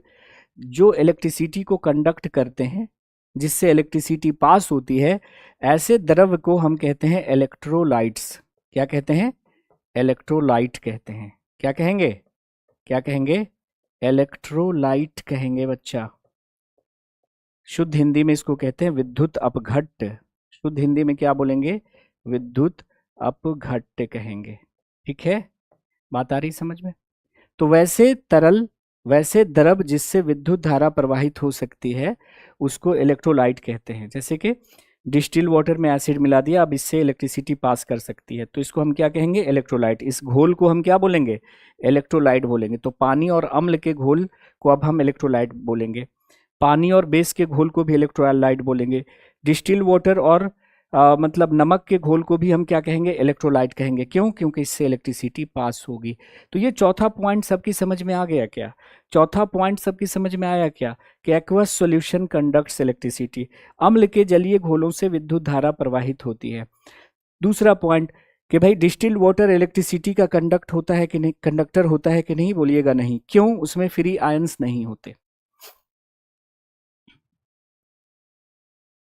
जो इलेक्ट्रिसिटी को कंडक्ट करते हैं, जिससे इलेक्ट्रिसिटी पास होती है, ऐसे द्रव को हम कहते हैं इलेक्ट्रोलाइट्स। क्या कहते हैं, इलेक्ट्रोलाइट कहते हैं। क्या कहेंगे, क्या कहेंगे, इलेक्ट्रोलाइट कहेंगे बच्चा। शुद्ध हिंदी में इसको कहते हैं विद्युत अपघट्ट। शुद्ध हिंदी में क्या बोलेंगे, विद्युत अपघट्ट कहेंगे। ठीक है, बात आ रही समझ में। तो वैसे तरल, वैसे द्रव जिससे विद्युत धारा प्रवाहित हो सकती है, उसको इलेक्ट्रोलाइट कहते हैं। जैसे कि डिस्टिल वाटर में एसिड मिला दिया, अब इससे इलेक्ट्रिसिटी पास कर सकती है, तो इसको हम क्या कहेंगे, इलेक्ट्रोलाइट। इस घोल को हम क्या बोलेंगे, इलेक्ट्रोलाइट बोलेंगे। तो पानी और अम्ल के घोल को अब हम इलेक्ट्रोलाइट बोलेंगे, पानी और बेस के घोल को भी इलेक्ट्रोलाइट बोलेंगे, डिस्टिल वाटर और मतलब नमक के घोल को भी हम क्या कहेंगे, इलेक्ट्रोलाइट कहेंगे। क्यों, क्योंकि इससे इलेक्ट्रिसिटी पास होगी। तो ये चौथा पॉइंट सबकी समझ में आ गया क्या, चौथा पॉइंट सबकी समझ में आया क्या, कि एक्वस सॉल्यूशन कंडक्ट्स इलेक्ट्रिसिटी, अम्ल के जलीय घोलों से विद्युत धारा प्रवाहित होती है। दूसरा पॉइंट कि भाई डिस्टिल्ड वाटर इलेक्ट्रिसिटी का कंडक्ट होता है कि नहीं, कंडक्टर होता है कि नहीं, बोलिएगा नहीं। क्यों, उसमें फ्री आयंस नहीं होते।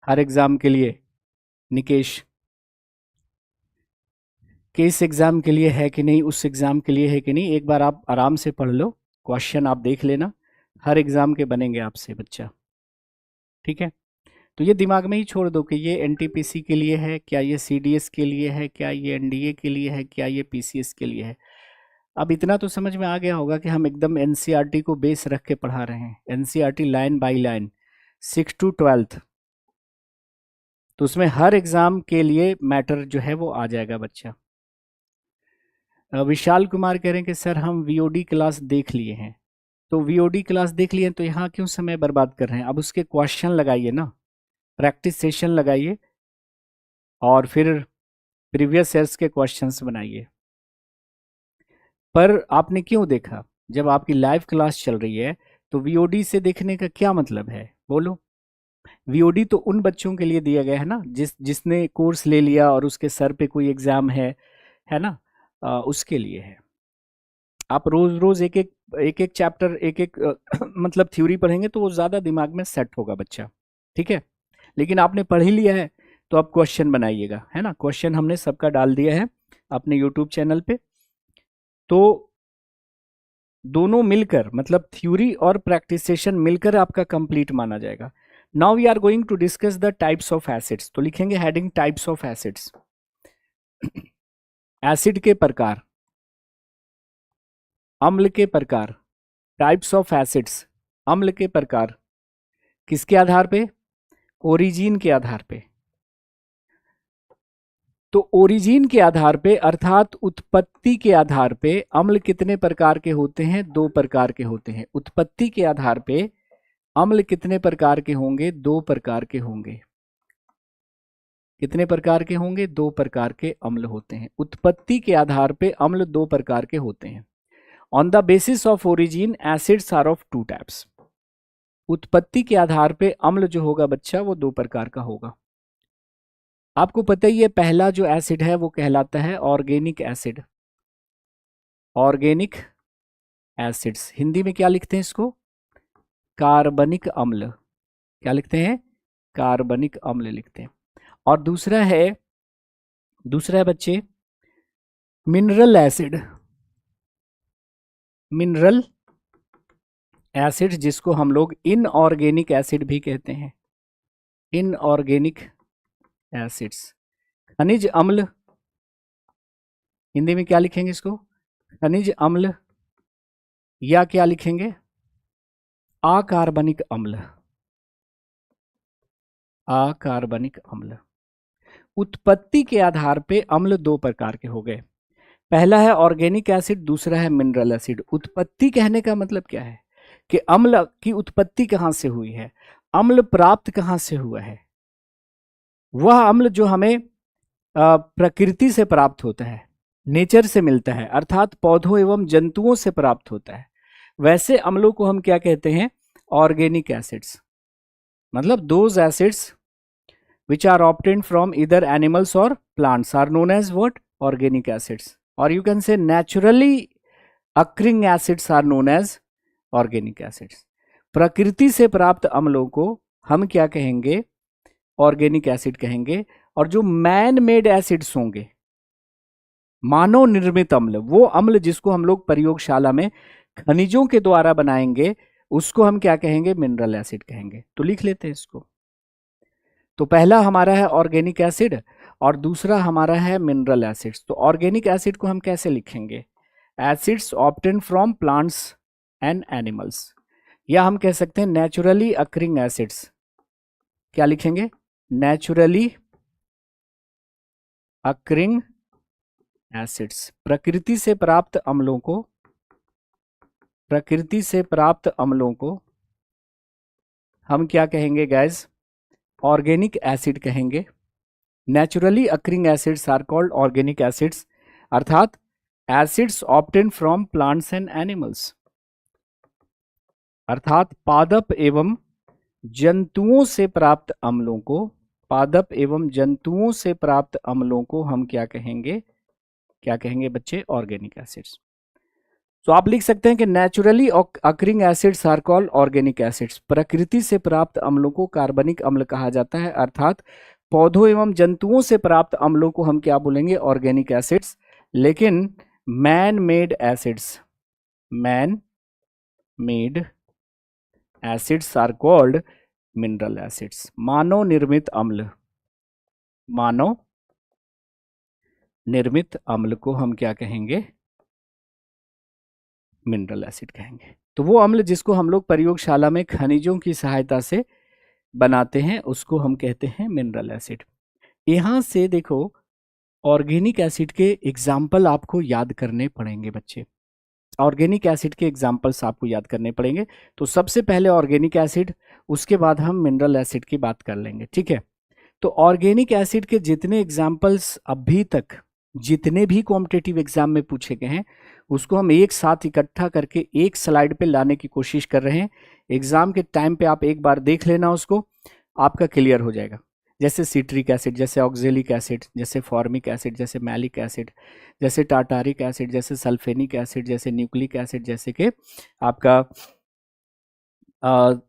हर एग्जाम के लिए निकेश, कि इस एग्जाम के लिए है कि नहीं, उस एग्जाम के लिए है कि नहीं, एक बार आप आराम से पढ़ लो, क्वेश्चन आप देख लेना, हर एग्जाम के बनेंगे आपसे बच्चा। ठीक है, तो ये दिमाग में ही छोड़ दो कि ये एनटीपीसी के लिए है, क्या ये सीडीएस के लिए है, क्या ये एनडीए के लिए है, क्या ये पीसीएस के लिए है। अब इतना तो समझ में आ गया होगा कि हम एकदम एनसीईआरटी को बेस रख के पढ़ा रहे हैं। NCERT line by line, 6 to 12 तो उसमें हर एग्जाम के लिए मैटर जो है वो आ जाएगा बच्चा। विशाल कुमार कह रहे हैं कि सर हम वीओडी क्लास देख लिए हैं। तो वीओडी क्लास देख लिए हैं तो यहाँ क्यों समय बर्बाद कर रहे हैं? अब उसके क्वेश्चन लगाइए ना, प्रैक्टिस सेशन लगाइए और फिर प्रीवियस ईयर्स के क्वेश्चंस बनाइए। पर आपने क्यों देखा? जब आपकी लाइव क्लास चल रही है तो वीओडी से देखने का क्या मतलब है? बोलो। वीओडी तो उन बच्चों के लिए दिया गया है ना जिसने कोर्स ले लिया और उसके सर पे कोई एग्जाम है ना, उसके लिए है। आप रोज रोज एक एक चैप्टर एक एक मतलब थ्योरी पढ़ेंगे तो वो ज्यादा दिमाग में सेट होगा बच्चा, ठीक है। लेकिन आपने पढ़ ही लिया है तो आप क्वेश्चन बनाइएगा, है ना। क्वेश्चन हमने सबका डाल दिया है अपने यूट्यूब चैनल पे। तो दोनों मिलकर मतलब थ्योरी और प्रैक्टिस सेशन मिलकर आपका कंप्लीट माना जाएगा। Now we are going to discuss the types of acids. तो लिखेंगे heading types of acids. Acid के प्रकार, अम्ल के प्रकार, टाइप्स ऑफ एसिड्स, अम्ल के प्रकार, किसके आधार पे? ओरिजिन के आधार पे। तो ओरिजिन के आधार पे अर्थात उत्पत्ति के आधार पे अम्ल कितने प्रकार के होते हैं? 2 प्रकार के होते हैं। उत्पत्ति के आधार पे अम्ल कितने प्रकार के होंगे? 2 प्रकार के होंगे। कितने प्रकार के होंगे? 2 प्रकार के अम्ल होते हैं। उत्पत्ति के आधार पे अम्ल 2 प्रकार के होते हैं। On the basis of origin acids are of 2 types. उत्पत्ति के आधार पे अम्ल जो होगा बच्चा वो 2 प्रकार का होगा। आपको पता ही है पहला जो एसिड है वो कहलाता है organic acid. Organic acids Hindi में क्या लिखते हैं इसको? कार्बनिक अम्ल। क्या लिखते हैं? कार्बनिक अम्ल लिखते हैं। और दूसरा है बच्चे मिनरल एसिड। मिनरल एसिड जिसको हम लोग इनऑर्गेनिक एसिड भी कहते हैं। Inorganic acids. खनिज अम्ल हिंदी में क्या लिखेंगे इसको? खनिज अम्ल या क्या लिखेंगे? अकार्बनिक अम्ल। अकार्बनिक अम्ल। उत्पत्ति के आधार पे अम्ल 2 प्रकार के हो गए। पहला है ऑर्गेनिक एसिड, दूसरा है मिनरल एसिड। उत्पत्ति कहने का मतलब क्या है कि अम्ल की उत्पत्ति कहां से हुई है, अम्ल प्राप्त कहां से हुआ है। वह अम्ल जो हमें प्रकृति से प्राप्त होता है, नेचर से मिलता है, अर्थात पौधों एवं जंतुओं से प्राप्त होता है, वैसे अम्लों को हम क्या कहते हैं? Organic acids. मतलब those acids which are obtained from either animals or plants are known as what? Organic acids. Or you can say naturally occurring acids are known as organic acids. प्रकृति से प्राप्त अम्लों को हम क्या कहेंगे? ऑर्गेनिक एसिड कहेंगे। और जो मैन मेड एसिड्स होंगे, मानव निर्मित अम्ल, वो अम्ल जिसको हम लोग प्रयोगशाला में खनिजों के द्वारा बनाएंगे, उसको हम क्या कहेंगे? मिनरल एसिड कहेंगे। तो लिख लेते हैं इसको। तो पहला हमारा है ऑर्गेनिक एसिड और दूसरा हमारा है मिनरल एसिड्स। तो ऑर्गेनिक एसिड को हम कैसे लिखेंगे? Acids obtain from plants and animals, या हम कह सकते हैं नेचुरली अकरिंग एसिड्स। क्या लिखेंगे? Naturally occurring acids. प्रकृति से प्राप्त अम्लों को, प्रकृति से प्राप्त अम्लों को हम क्या कहेंगे गाइस? ऑर्गेनिक एसिड कहेंगे। Naturally occurring acids are called organic acids, अर्थात acids obtain from plants and animals, अर्थात पादप एवं जंतुओं से प्राप्त अम्लों को, पादप एवं जंतुओं से प्राप्त अम्लों को हम क्या कहेंगे? क्या कहेंगे बच्चे? Organic acids. तो आप लिख सकते हैं कि naturally occurring acids are called organic acids. प्रकृति से प्राप्त अम्लों को कार्बनिक अम्ल कहा जाता है, अर्थात पौधों एवं जंतुओं से प्राप्त अम्लों को हम क्या बोलेंगे? Organic acids. लेकिन man made acids, man made acids are called mineral acids. मानव निर्मित अम्ल, मानव निर्मित अम्ल को हम क्या कहेंगे? मिनरल एसिड कहेंगे। तो वो अम्ल जिसको हम लोग प्रयोगशाला में खनिजों की सहायता से बनाते हैं उसको हम कहते हैं मिनरल एसिड। यहाँ से देखो ऑर्गेनिक एसिड के एग्जाम्पल आपको याद करने पड़ेंगे बच्चे, ऑर्गेनिक एसिड के एग्जाम्पल्स आपको याद करने पड़ेंगे। तो सबसे पहले ऑर्गेनिक एसिड, उसके बाद हम मिनरल एसिड की बात कर लेंगे, ठीक है। तो ऑर्गेनिक एसिड के जितने एग्जाम्पल्स अभी तक जितने भी कॉम्पिटिटिव एग्जाम में पूछे गए हैं उसको हम एक साथ इकट्ठा करके एक स्लाइड पे लाने की कोशिश कर रहे हैं। एग्जाम के टाइम पे आप एक बार देख लेना उसको, आपका क्लियर हो जाएगा। जैसे सिट्रिक एसिड, जैसे ऑक्जेलिक एसिड, जैसे फॉर्मिक एसिड, जैसे मैलिक एसिड, जैसे टाटारिक एसिड, जैसे सल्फेनिक एसिड, जैसे न्यूक्लिक एसिड, जैसे कि आपका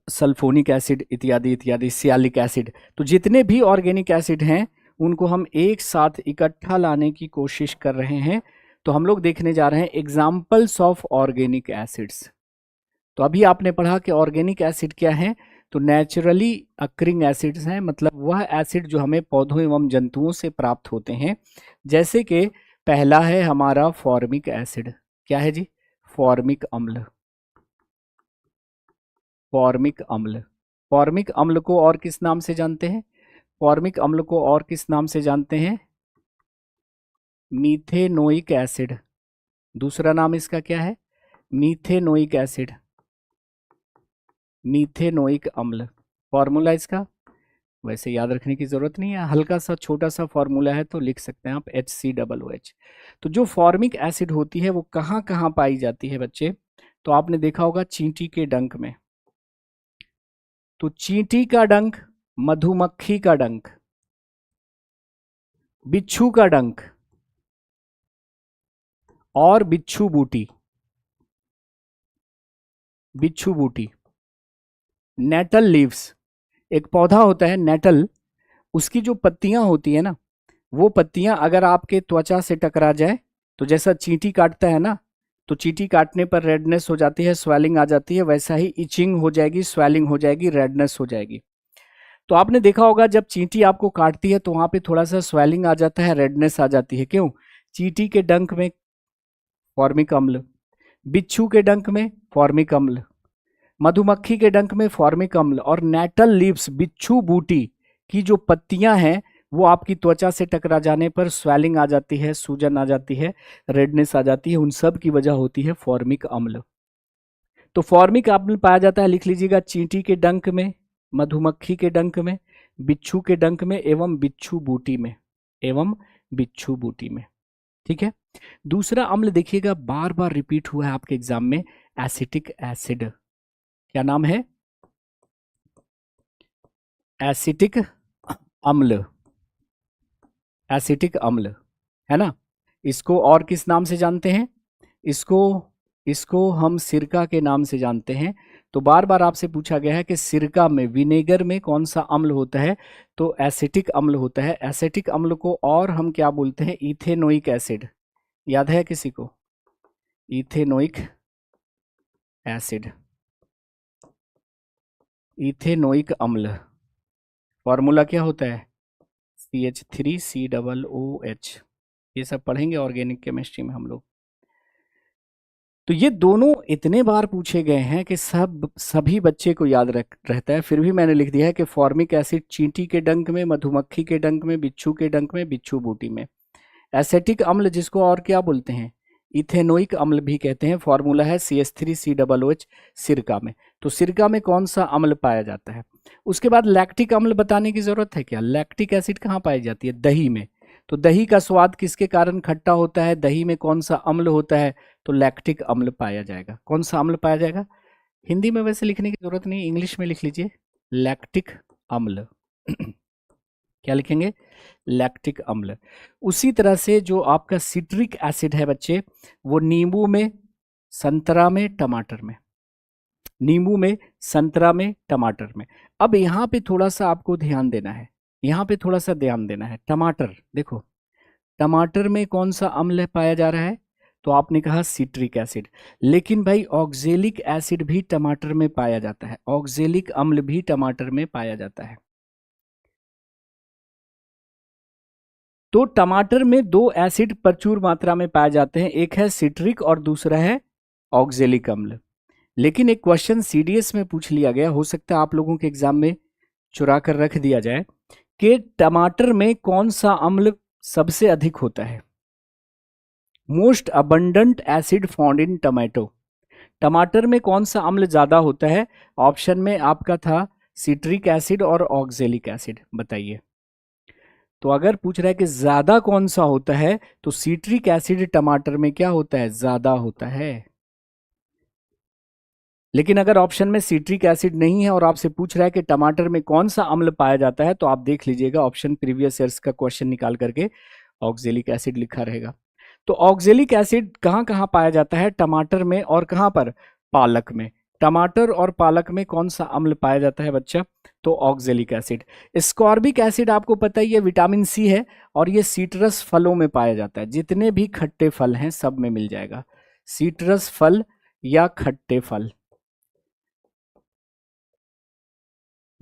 सल्फोनिक एसिड इत्यादि इत्यादि, सियालिक एसिड। तो जितने भी ऑर्गेनिक एसिड हैं उनको हम एक साथ इकट्ठा लाने की कोशिश कर रहे हैं। तो हम लोग देखने जा रहे हैं एग्जाम्पल्स ऑफ ऑर्गेनिक एसिड्स। तो अभी आपने पढ़ा कि ऑर्गेनिक एसिड क्या है, तो नेचुरली अक्रिंग एसिड्स हैं, मतलब वह एसिड जो हमें पौधों एवं जंतुओं से प्राप्त होते हैं। जैसे कि पहला है हमारा फॉर्मिक एसिड, क्या है जी, फॉर्मिक अम्ल। फॉर्मिक अम्ल, फॉर्मिक अम्ल को और किस नाम से जानते हैं, फॉर्मिक अम्ल को और किस नाम से जानते हैं, मीथेनोइक एसिड। दूसरा नाम इसका क्या है, मीथेनोइक एसिड, मीथेनोइक अम्ल। फॉर्मूला इसका वैसे याद रखने की जरूरत नहीं है, हल्का सा छोटा सा फॉर्मूला है तो लिख सकते हैं आप HCOOH। तो जो फॉर्मिक एसिड होती है वो कहाँ कहाँ पाई जाती है बच्चे, तो आपने देखा होगा चींटी के डंक में। तो चींटी का डंक, मधुमक्खी का डंक, बिच्छू का डंक और बिच्छू बूटी, बिच्छू बूटी, नेटल लीव्स, एक पौधा होता है नेटल, उसकी जो पत्तियां होती है ना, वो पत्तियां अगर आपके त्वचा से टकरा जाए, तो जैसा चींटी काटता है ना, तो चींटी काटने पर रेडनेस हो जाती है, स्वेलिंग आ जाती है, वैसा ही इचिंग हो जाएगी, स्वेलिंग हो जाएगी, रेडनेस हो जाएगी। तो आपने देखा होगा जब चींटी आपको काटती है तो वहां पे थोड़ा सा स्वेलिंग आ जाता है, रेडनेस आ जाती है, क्यों, चींटी के डंक में फॉर्मिक अम्ल, बिच्छू के डंक में फॉर्मिक अम्ल, मधुमक्खी के डंक में फॉर्मिक अम्ल, और नेटल लीव्स, बिच्छू बूटी की जो पत्तियां हैं वो आपकी त्वचा से टकरा जाने पर स्वेलिंग आ जाती है, सूजन आ जाती है, रेडनेस आ जाती है, उन सब की वजह होती है फॉर्मिक अम्ल। तो फॉर्मिक अम्ल पाया जाता है, लिख लीजिएगा, चींटी के डंक में, मधुमक्खी के डंक में, बिच्छू के डंक में एवं बिच्छू बूटी में, एवं बिच्छू बूटी में, ठीक है। दूसरा अम्ल देखिएगा बार बार रिपीट हुआ है आपके एग्जाम में, एसिटिक एसिड। क्या नाम है, एसिटिक अम्ल, एसिटिक अम्ल, है ना। इसको और किस नाम से जानते हैं, इसको इसको हम सिरका के नाम से जानते हैं। तो बार बार आपसे पूछा गया है कि सिरका में, विनेगर में कौन सा अम्ल होता है, तो एसिटिक अम्ल होता है। एसिटिक अम्ल को और हम क्या बोलते हैं, इथेनोइक एसिड, याद है किसी को, इथेनोइक एसिड, इथेनोइक अम्ल, फॉर्मूला क्या होता है, CH3COOH। ये सब पढ़ेंगे ऑर्गेनिक केमिस्ट्री में हम लोग। तो ये दोनों इतने बार पूछे गए हैं कि सभी बच्चे को याद रहता है, फिर भी मैंने लिख दिया है कि फॉर्मिक एसिड चींटी के डंक में, मधुमक्खी के डंक में, बिच्छू के डंक में, बिच्छू बूटी में। एसेटिक अम्ल जिसको और क्या बोलते हैं, इथेनोइक अम्ल भी कहते हैं, फॉर्मूला है CH3COOH, सिरका में। तो सिरका में कौन सा अम्ल पाया जाता है। उसके बाद लैक्टिक अम्ल बताने की जरूरत है क्या, लैक्टिक एसिड कहाँ पाई जाती है, दही में। तो दही का स्वाद किसके कारण खट्टा होता है, दही में कौन सा अम्ल होता है, तो लैक्टिक अम्ल पाया जाएगा। कौन सा अम्ल पाया जाएगा, हिंदी में वैसे लिखने की जरूरत नहीं, इंग्लिश में लिख लीजिए, लैक्टिक अम्ल। क्या लिखेंगे, लैक्टिक अम्ल। उसी तरह से जो आपका सिट्रिक एसिड है बच्चे, वो नींबू में, संतरा में, टमाटर में, नींबू में, संतरा में, टमाटर में। अब यहाँ पे थोड़ा सा आपको ध्यान देना है, यहाँ पे थोड़ा सा ध्यान देना है। टमाटर देखो, टमाटर में कौन सा अम्ल पाया जा रहा है, तो आपने कहा सिट्रिक एसिड। लेकिन भाई ऑक्जेलिक एसिड भी टमाटर में पाया जाता है, ऑक्जेलिक अम्ल भी टमाटर में पाया जाता है। तो टमाटर में दो एसिड प्रचुर मात्रा में पाए जाते हैं, एक है सिट्रिक और दूसरा है ऑक्जेलिक अम्ल। लेकिन एक क्वेश्चन CDS में पूछ लिया गया, हो सकता है आप लोगों के एग्जाम में चुरा कर रख दिया जाए कि टमाटर में कौन सा अम्ल सबसे अधिक होता है। Most abundant acid found in tomato, टमाटर में कौन सा अम्ल ज्यादा होता है। ऑप्शन में आपका था सिट्रिक एसिड और ऑक्जेलिक एसिड, बताइए। तो अगर पूछ रहा है कि ज्यादा कौन सा होता है तो सिट्रिक एसिड टमाटर में क्या होता है, ज्यादा होता है। लेकिन अगर ऑप्शन में सिट्रिक एसिड नहीं है और आपसे पूछ रहा है कि टमाटर में कौन सा अम्ल पाया जाता है, तो आप देख लीजिएगा ऑप्शन प्रीवियस ईयर्स का क्वेश्चन निकाल करके ऑक्जेलिक एसिड लिखा रहेगा। तो ऑक्जेलिक एसिड कहाँ कहाँ पाया जाता है, टमाटर में और कहाँ पर, पालक में। टमाटर और पालक में कौन सा अम्ल पाया जाता है बच्चा, तो ऑक्जेलिक एसिड। स्कॉर्बिक एसिड आपको पता ही है विटामिन सी है और ये सीट्रस फलों में पाया जाता है। जितने भी खट्टे फल हैं सब में मिल जाएगा, सीट्रस फल या खट्टे फल,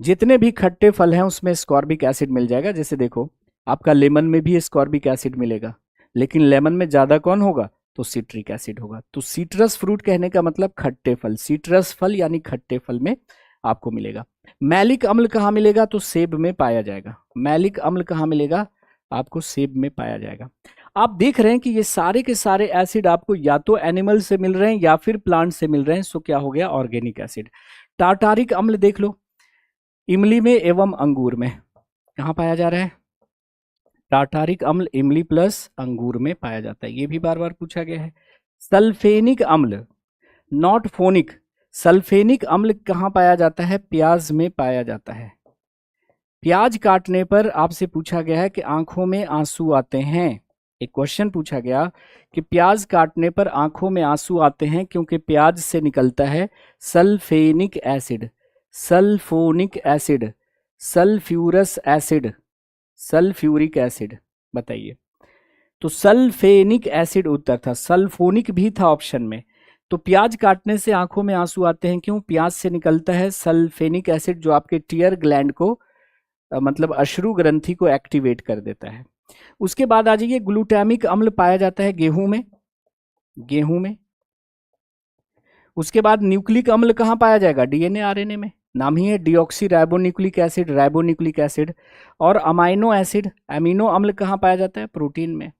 जितने भी खट्टे फल हैं उसमें स्कॉर्बिक एसिड मिल जाएगा। जैसे देखो आपका लेमन में भी स्कॉर्बिक एसिड मिलेगा, लेकिन लेमन में ज्यादा कौन होगा, तो सिट्रिक एसिड होगा। तो सीट्रस फ्रूट कहने का मतलब खट्टे फल, सीट्रस फल यानी खट्टे फल में आपको मिलेगा। मैलिक अम्ल कहाँ मिलेगा, तो सेब में पाया जाएगा। मैलिक अम्ल कहाँ मिलेगा, आपको सेब में पाया जाएगा। आप देख रहे हैं कि ये सारे के सारे एसिड आपको या तो एनिमल से मिल रहे हैं या फिर प्लांट से मिल रहे हैं। सो क्या हो गया, ऑर्गेनिक एसिड। टार्टारिक अम्ल देख लो, इमली में एवं अंगूर में कहाँ पाया जा रहा है, टार्टारिक अम्ल इमली प्लस अंगूर में पाया जाता है। ये भी बार बार पूछा गया है। सल्फेनिक अम्ल, नॉट फोनिक, सल्फेनिक अम्ल कहाँ पाया जाता है, प्याज में पाया जाता है। प्याज काटने पर आपसे पूछा गया है कि आंखों में आंसू आते हैं। एक क्वेश्चन पूछा गया कि प्याज काटने पर आंखों में आंसू आते हैं क्योंकि प्याज से निकलता है sulphenic acid, sulphonic acid, sulphurous acid, sulphuric acid, बताइए। तो सल्फेनिक एसिड उत्तर था, सल्फोनिक भी था ऑप्शन में। तो प्याज काटने से आंखों में आंसू आते हैं क्यों, प्याज से निकलता है सल्फेनिक एसिड जो आपके टीयर ग्लैंड को मतलब अश्रु ग्रंथि को एक्टिवेट कर देता है। उसके बाद आ जाइए, ग्लूटामिक अम्ल पाया जाता है गेहूं में, गेहूं में। उसके बाद न्यूक्लिक अम्ल कहाँ पाया जाएगा, डीएनए आरएनए में, नाम ही है deoxy ribonucleic acid, ribonucleic acid. और अमाइनो एसिड, अमीनो अम्ल कहाँ पाया जाता है, प्रोटीन में।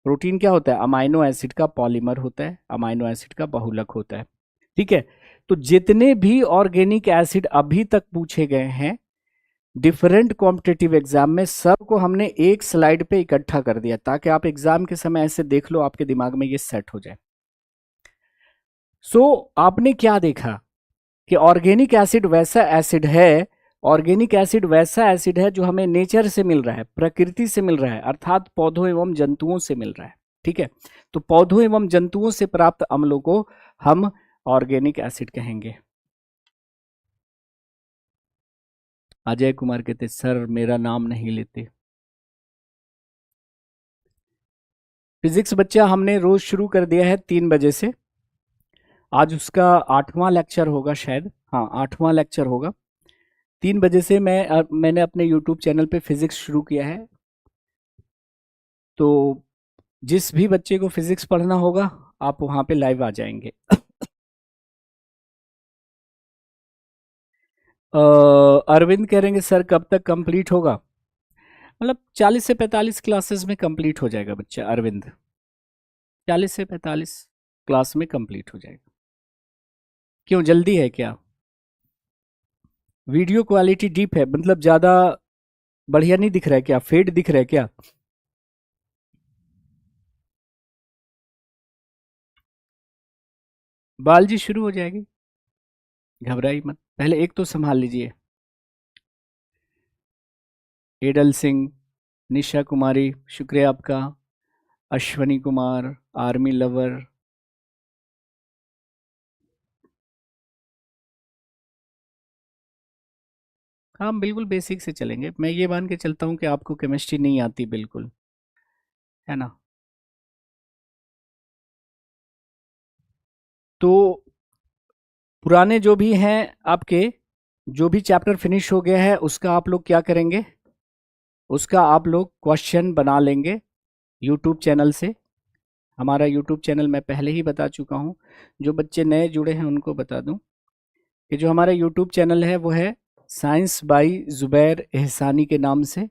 प्रोटीन क्या होता है, अमाइनो एसिड का पॉलीमर होता है, अमाइनो एसिड का बहुलक होता है। ठीक है, तो जितने भी ऑर्गेनिक एसिड अभी तक पूछे गए हैं डिफरेंट कॉम्पिटिटिव एग्जाम में, सबको हमने एक स्लाइड पे इकट्ठा कर दिया ताकि आप एग्जाम के समय ऐसे देख लो, आपके दिमाग में ये सेट हो जाए। आपने क्या देखा कि ऑर्गेनिक एसिड वैसा एसिड है, ऑर्गेनिक एसिड वैसा एसिड है जो हमें नेचर से मिल रहा है, प्रकृति से मिल रहा है, अर्थात पौधों एवं जंतुओं से मिल रहा है। ठीक है, तो पौधों एवं जंतुओं से प्राप्त अम्लों को हम ऑर्गेनिक एसिड कहेंगे। अजय कुमार कहते सर मेरा नाम नहीं लेते। फिजिक्स बच्चा हमने रोज शुरू कर दिया है 3 बजे से, आज उसका 8वां लेक्चर होगा शायद, हाँ 8वां लेक्चर होगा। 3 बजे से मैंने अपने यूट्यूब चैनल पे फिजिक्स शुरू किया है। तो जिस भी बच्चे को फिजिक्स पढ़ना होगा आप वहां पे लाइव आ जाएंगे। अरविंद कह रहे सर कब तक कंप्लीट होगा, मतलब 40 से 45 क्लासेस में कंप्लीट हो जाएगा बच्चा अरविंद, 40 से 45 क्लास में कंप्लीट हो जाएगा। क्यों जल्दी है क्या, वीडियो क्वालिटी डीप है, मतलब ज्यादा बढ़िया नहीं दिख रहा है क्या, फेड दिख रहा है क्या। बालजी शुरू हो जाएगी, घबराइए मत, पहले एक तो संभाल लीजिए। एडल सिंह, निशा कुमारी शुक्रिया आपका, अश्वनी कुमार, आर्मी लवर, हम बिल्कुल बेसिक से चलेंगे। मैं ये मान के चलता हूँ कि आपको केमिस्ट्री नहीं आती बिल्कुल, है ना। तो पुराने जो भी हैं आपके, जो भी चैप्टर फिनिश हो गया है उसका आप लोग क्या करेंगे, उसका आप लोग क्वेश्चन बना लेंगे यूट्यूब चैनल से। हमारा यूट्यूब चैनल मैं पहले ही बता चुका हूँ, जो बच्चे नए जुड़े हैं उनको बता दूँ कि जो हमारा यूट्यूब चैनल है वो है साइंस बाई ज़ुबैर एहसानी के नाम से।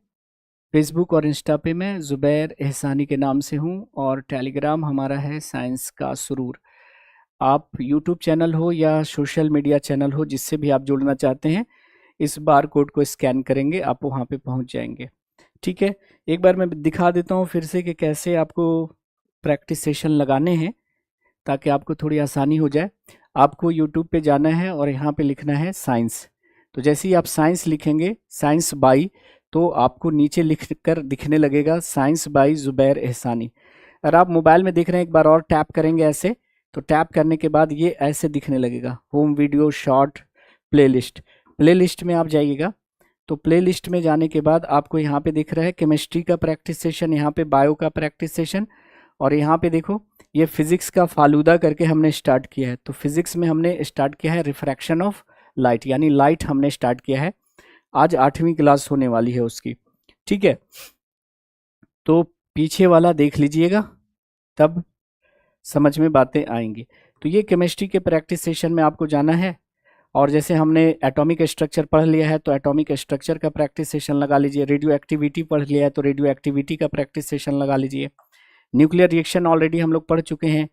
फेसबुक और इंस्टा पे मैं ज़ुबैर एहसानी के नाम से हूँ, और टेलीग्राम हमारा है साइंस का सुरूर। आप यूट्यूब चैनल हो या सोशल मीडिया चैनल हो, जिससे भी आप जुड़ना चाहते हैं, इस बार कोड को स्कैन करेंगे, आप वहाँ पे पहुँच जाएंगे। ठीक है, एक बार मैं दिखा देता हूँ फिर से कि कैसे आपको प्रैक्टिस सेशन लगाने हैं, ताकि आपको थोड़ी आसानी हो जाए। आपको यूट्यूब पे जाना है और यहाँ पे लिखना है साइंस। तो जैसे ही आप साइंस लिखेंगे, साइंस बाई, तो आपको नीचे लिख कर दिखने लगेगा साइंस बाई ज़ुबैर एहसानी। अगर आप मोबाइल में देख रहे हैं, एक बार और टैप करेंगे ऐसे, तो टैप करने के बाद ये ऐसे दिखने लगेगा, home video short playlist. Playlist में आप जाइएगा, तो प्लेलिस्ट में जाने के बाद आपको यहाँ पे दिख रहा है केमिस्ट्री का प्रैक्टिस सेशन, यहाँ पे बायो का प्रैक्टिस सेशन, और यहाँ पे देखो ये फिजिक्स का फालूदा करके हमने स्टार्ट किया है। तो फिजिक्स में हमने स्टार्ट किया है रिफ्रैक्शन ऑफ लाइट, यानी लाइट हमने स्टार्ट किया है। आज 8वीं क्लास होने वाली है उसकी। ठीक है, तो पीछे वाला देख लीजिएगा, तब समझ में बातें आएंगी। तो ये केमिस्ट्री के प्रैक्टिस सेशन में आपको जाना है, और जैसे हमने एटॉमिक स्ट्रक्चर पढ़ लिया है तो एटॉमिक स्ट्रक्चर का प्रैक्टिस सेशन लगा लीजिए। रेडियो एक्टिविटी पढ़ लिया है तो रेडियो एक्टिविटी का प्रैक्टिस सेशन लगा लीजिए। न्यूक्लियर रिएक्शन ऑलरेडी हम लोग पढ़ चुके हैं।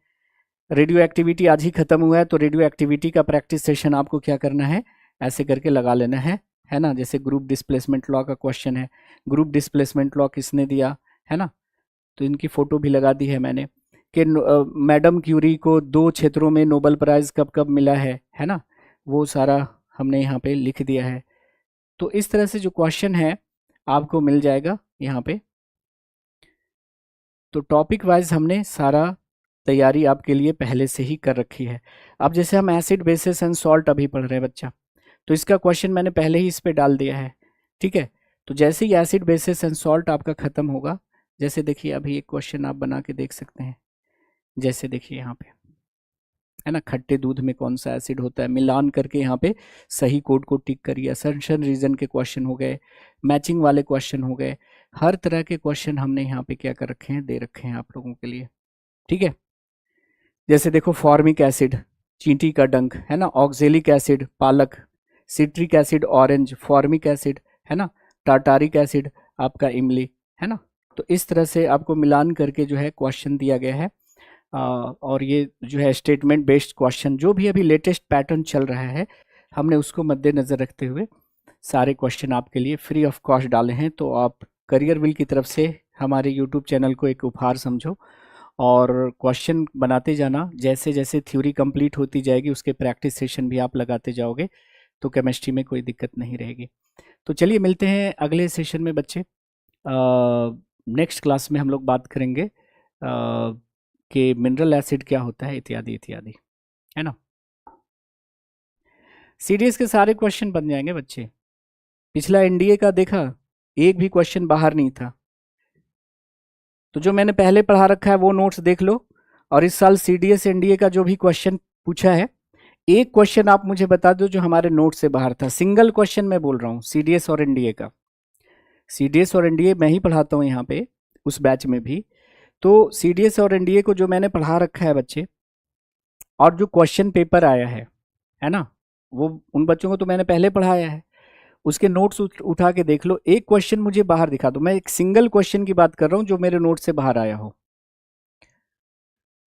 रेडियो एक्टिविटी आज ही खत्म हुआ है, तो रेडियो एक्टिविटी का प्रैक्टिस सेशन आपको क्या करना है, ऐसे करके लगा लेना है ना। जैसे ग्रुप डिस्प्लेसमेंट लॉ का क्वेश्चन है, ग्रुप डिस्प्लेसमेंट लॉ किसने दिया है ना, तो इनकी फोटो भी लगा दी है मैंने, कि मैडम क्यूरी को 2 क्षेत्रों में नोबेल प्राइज कब कब मिला है ना, वो सारा हमने यहाँ पे लिख दिया है। तो इस तरह से जो क्वेश्चन है आपको मिल जाएगा यहाँ पे। तो टॉपिक वाइज हमने सारा तैयारी आपके लिए पहले से ही कर रखी है। अब जैसे हम एसिड बेसिस एंड सॉल्ट अभी पढ़ रहे हैं बच्चा, तो इसका क्वेश्चन मैंने पहले ही इस पे डाल दिया है। ठीक है, तो जैसे ही एसिड बेसिस एंड सॉल्ट आपका खत्म होगा, जैसे देखिए अभी एक क्वेश्चन आप बना के देख सकते हैं। जैसे देखिए यहाँ पे है ना, खट्टे दूध में कौन सा एसिड होता है, मिलान करके यहाँ पे सही कोड को टिक करिए। असर्शन रीजन के क्वेश्चन हो गए, मैचिंग वाले क्वेश्चन हो गए, हर तरह के क्वेश्चन हमने यहाँ पे क्या कर रखे हैं, दे रखे हैं आप लोगों के लिए। ठीक है, जैसे देखो फॉर्मिक एसिड चींटी का डंक है ना, ऑक्जेलिक एसिड पालक, citric acid orange, formic acid है ना, टार्टारिक एसिड आपका इमली है ना। तो इस तरह से आपको मिलान करके जो है क्वेश्चन दिया गया है। और ये जो है स्टेटमेंट बेस्ड क्वेश्चन, जो भी अभी लेटेस्ट पैटर्न चल रहा है, हमने उसको मद्देनज़र रखते हुए सारे क्वेश्चन आपके लिए फ्री ऑफ कॉस्ट डाले हैं। तो आप करियर विल की तरफ से हमारे यूट्यूब चैनल को एक उपहार समझो, और क्वेश्चन बनाते जाना। जैसे जैसे थ्योरी कंप्लीट होती जाएगी, उसके प्रैक्टिस सेशन भी आप लगाते जाओगे, तो केमिस्ट्री में कोई दिक्कत नहीं रहेगी। तो चलिए मिलते हैं अगले सेशन में बच्चे। नेक्स्ट क्लास में हम लोग बात करेंगे कि मिनरल एसिड क्या होता है, इत्यादि इत्यादि, है ना। सीडीएस के सारे क्वेश्चन बन जाएंगे बच्चे। पिछला एनडीए का देखा, एक भी क्वेश्चन बाहर नहीं था। तो जो मैंने पहले पढ़ा रखा है वो नोट्स देख लो, और इस साल सीडीएस एनडीए का जो भी क्वेश्चन पूछा है, एक क्वेश्चन आप मुझे बता दो जो हमारे नोट से बाहर था। सिंगल क्वेश्चन मैं बोल रहा हूँ सीडीएस और एनडीए का। सीडीएस और एनडीए मैं ही पढ़ाता हूँ यहाँ पे, उस बैच में भी। तो सीडीएस और एनडीए को जो मैंने पढ़ा रखा है बच्चे, और जो क्वेश्चन पेपर आया है ना, वो उन बच्चों को तो मैंने पहले पढ़ाया है। उसके नोट्स उठा के देख लो, एक क्वेश्चन मुझे बाहर दिखा दो। मैं एक सिंगल क्वेश्चन की बात कर रहा हूँ जो मेरे नोट से बाहर आया हो।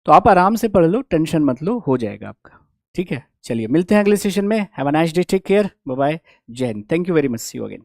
तो आप आराम से पढ़ लो, टेंशन मत लो, हो जाएगा आपका। ठीक है, चलिए मिलते हैं अगले सेशन में। Have a nice day, take care, bye bye, जय हिंद, thank you very much, see you again.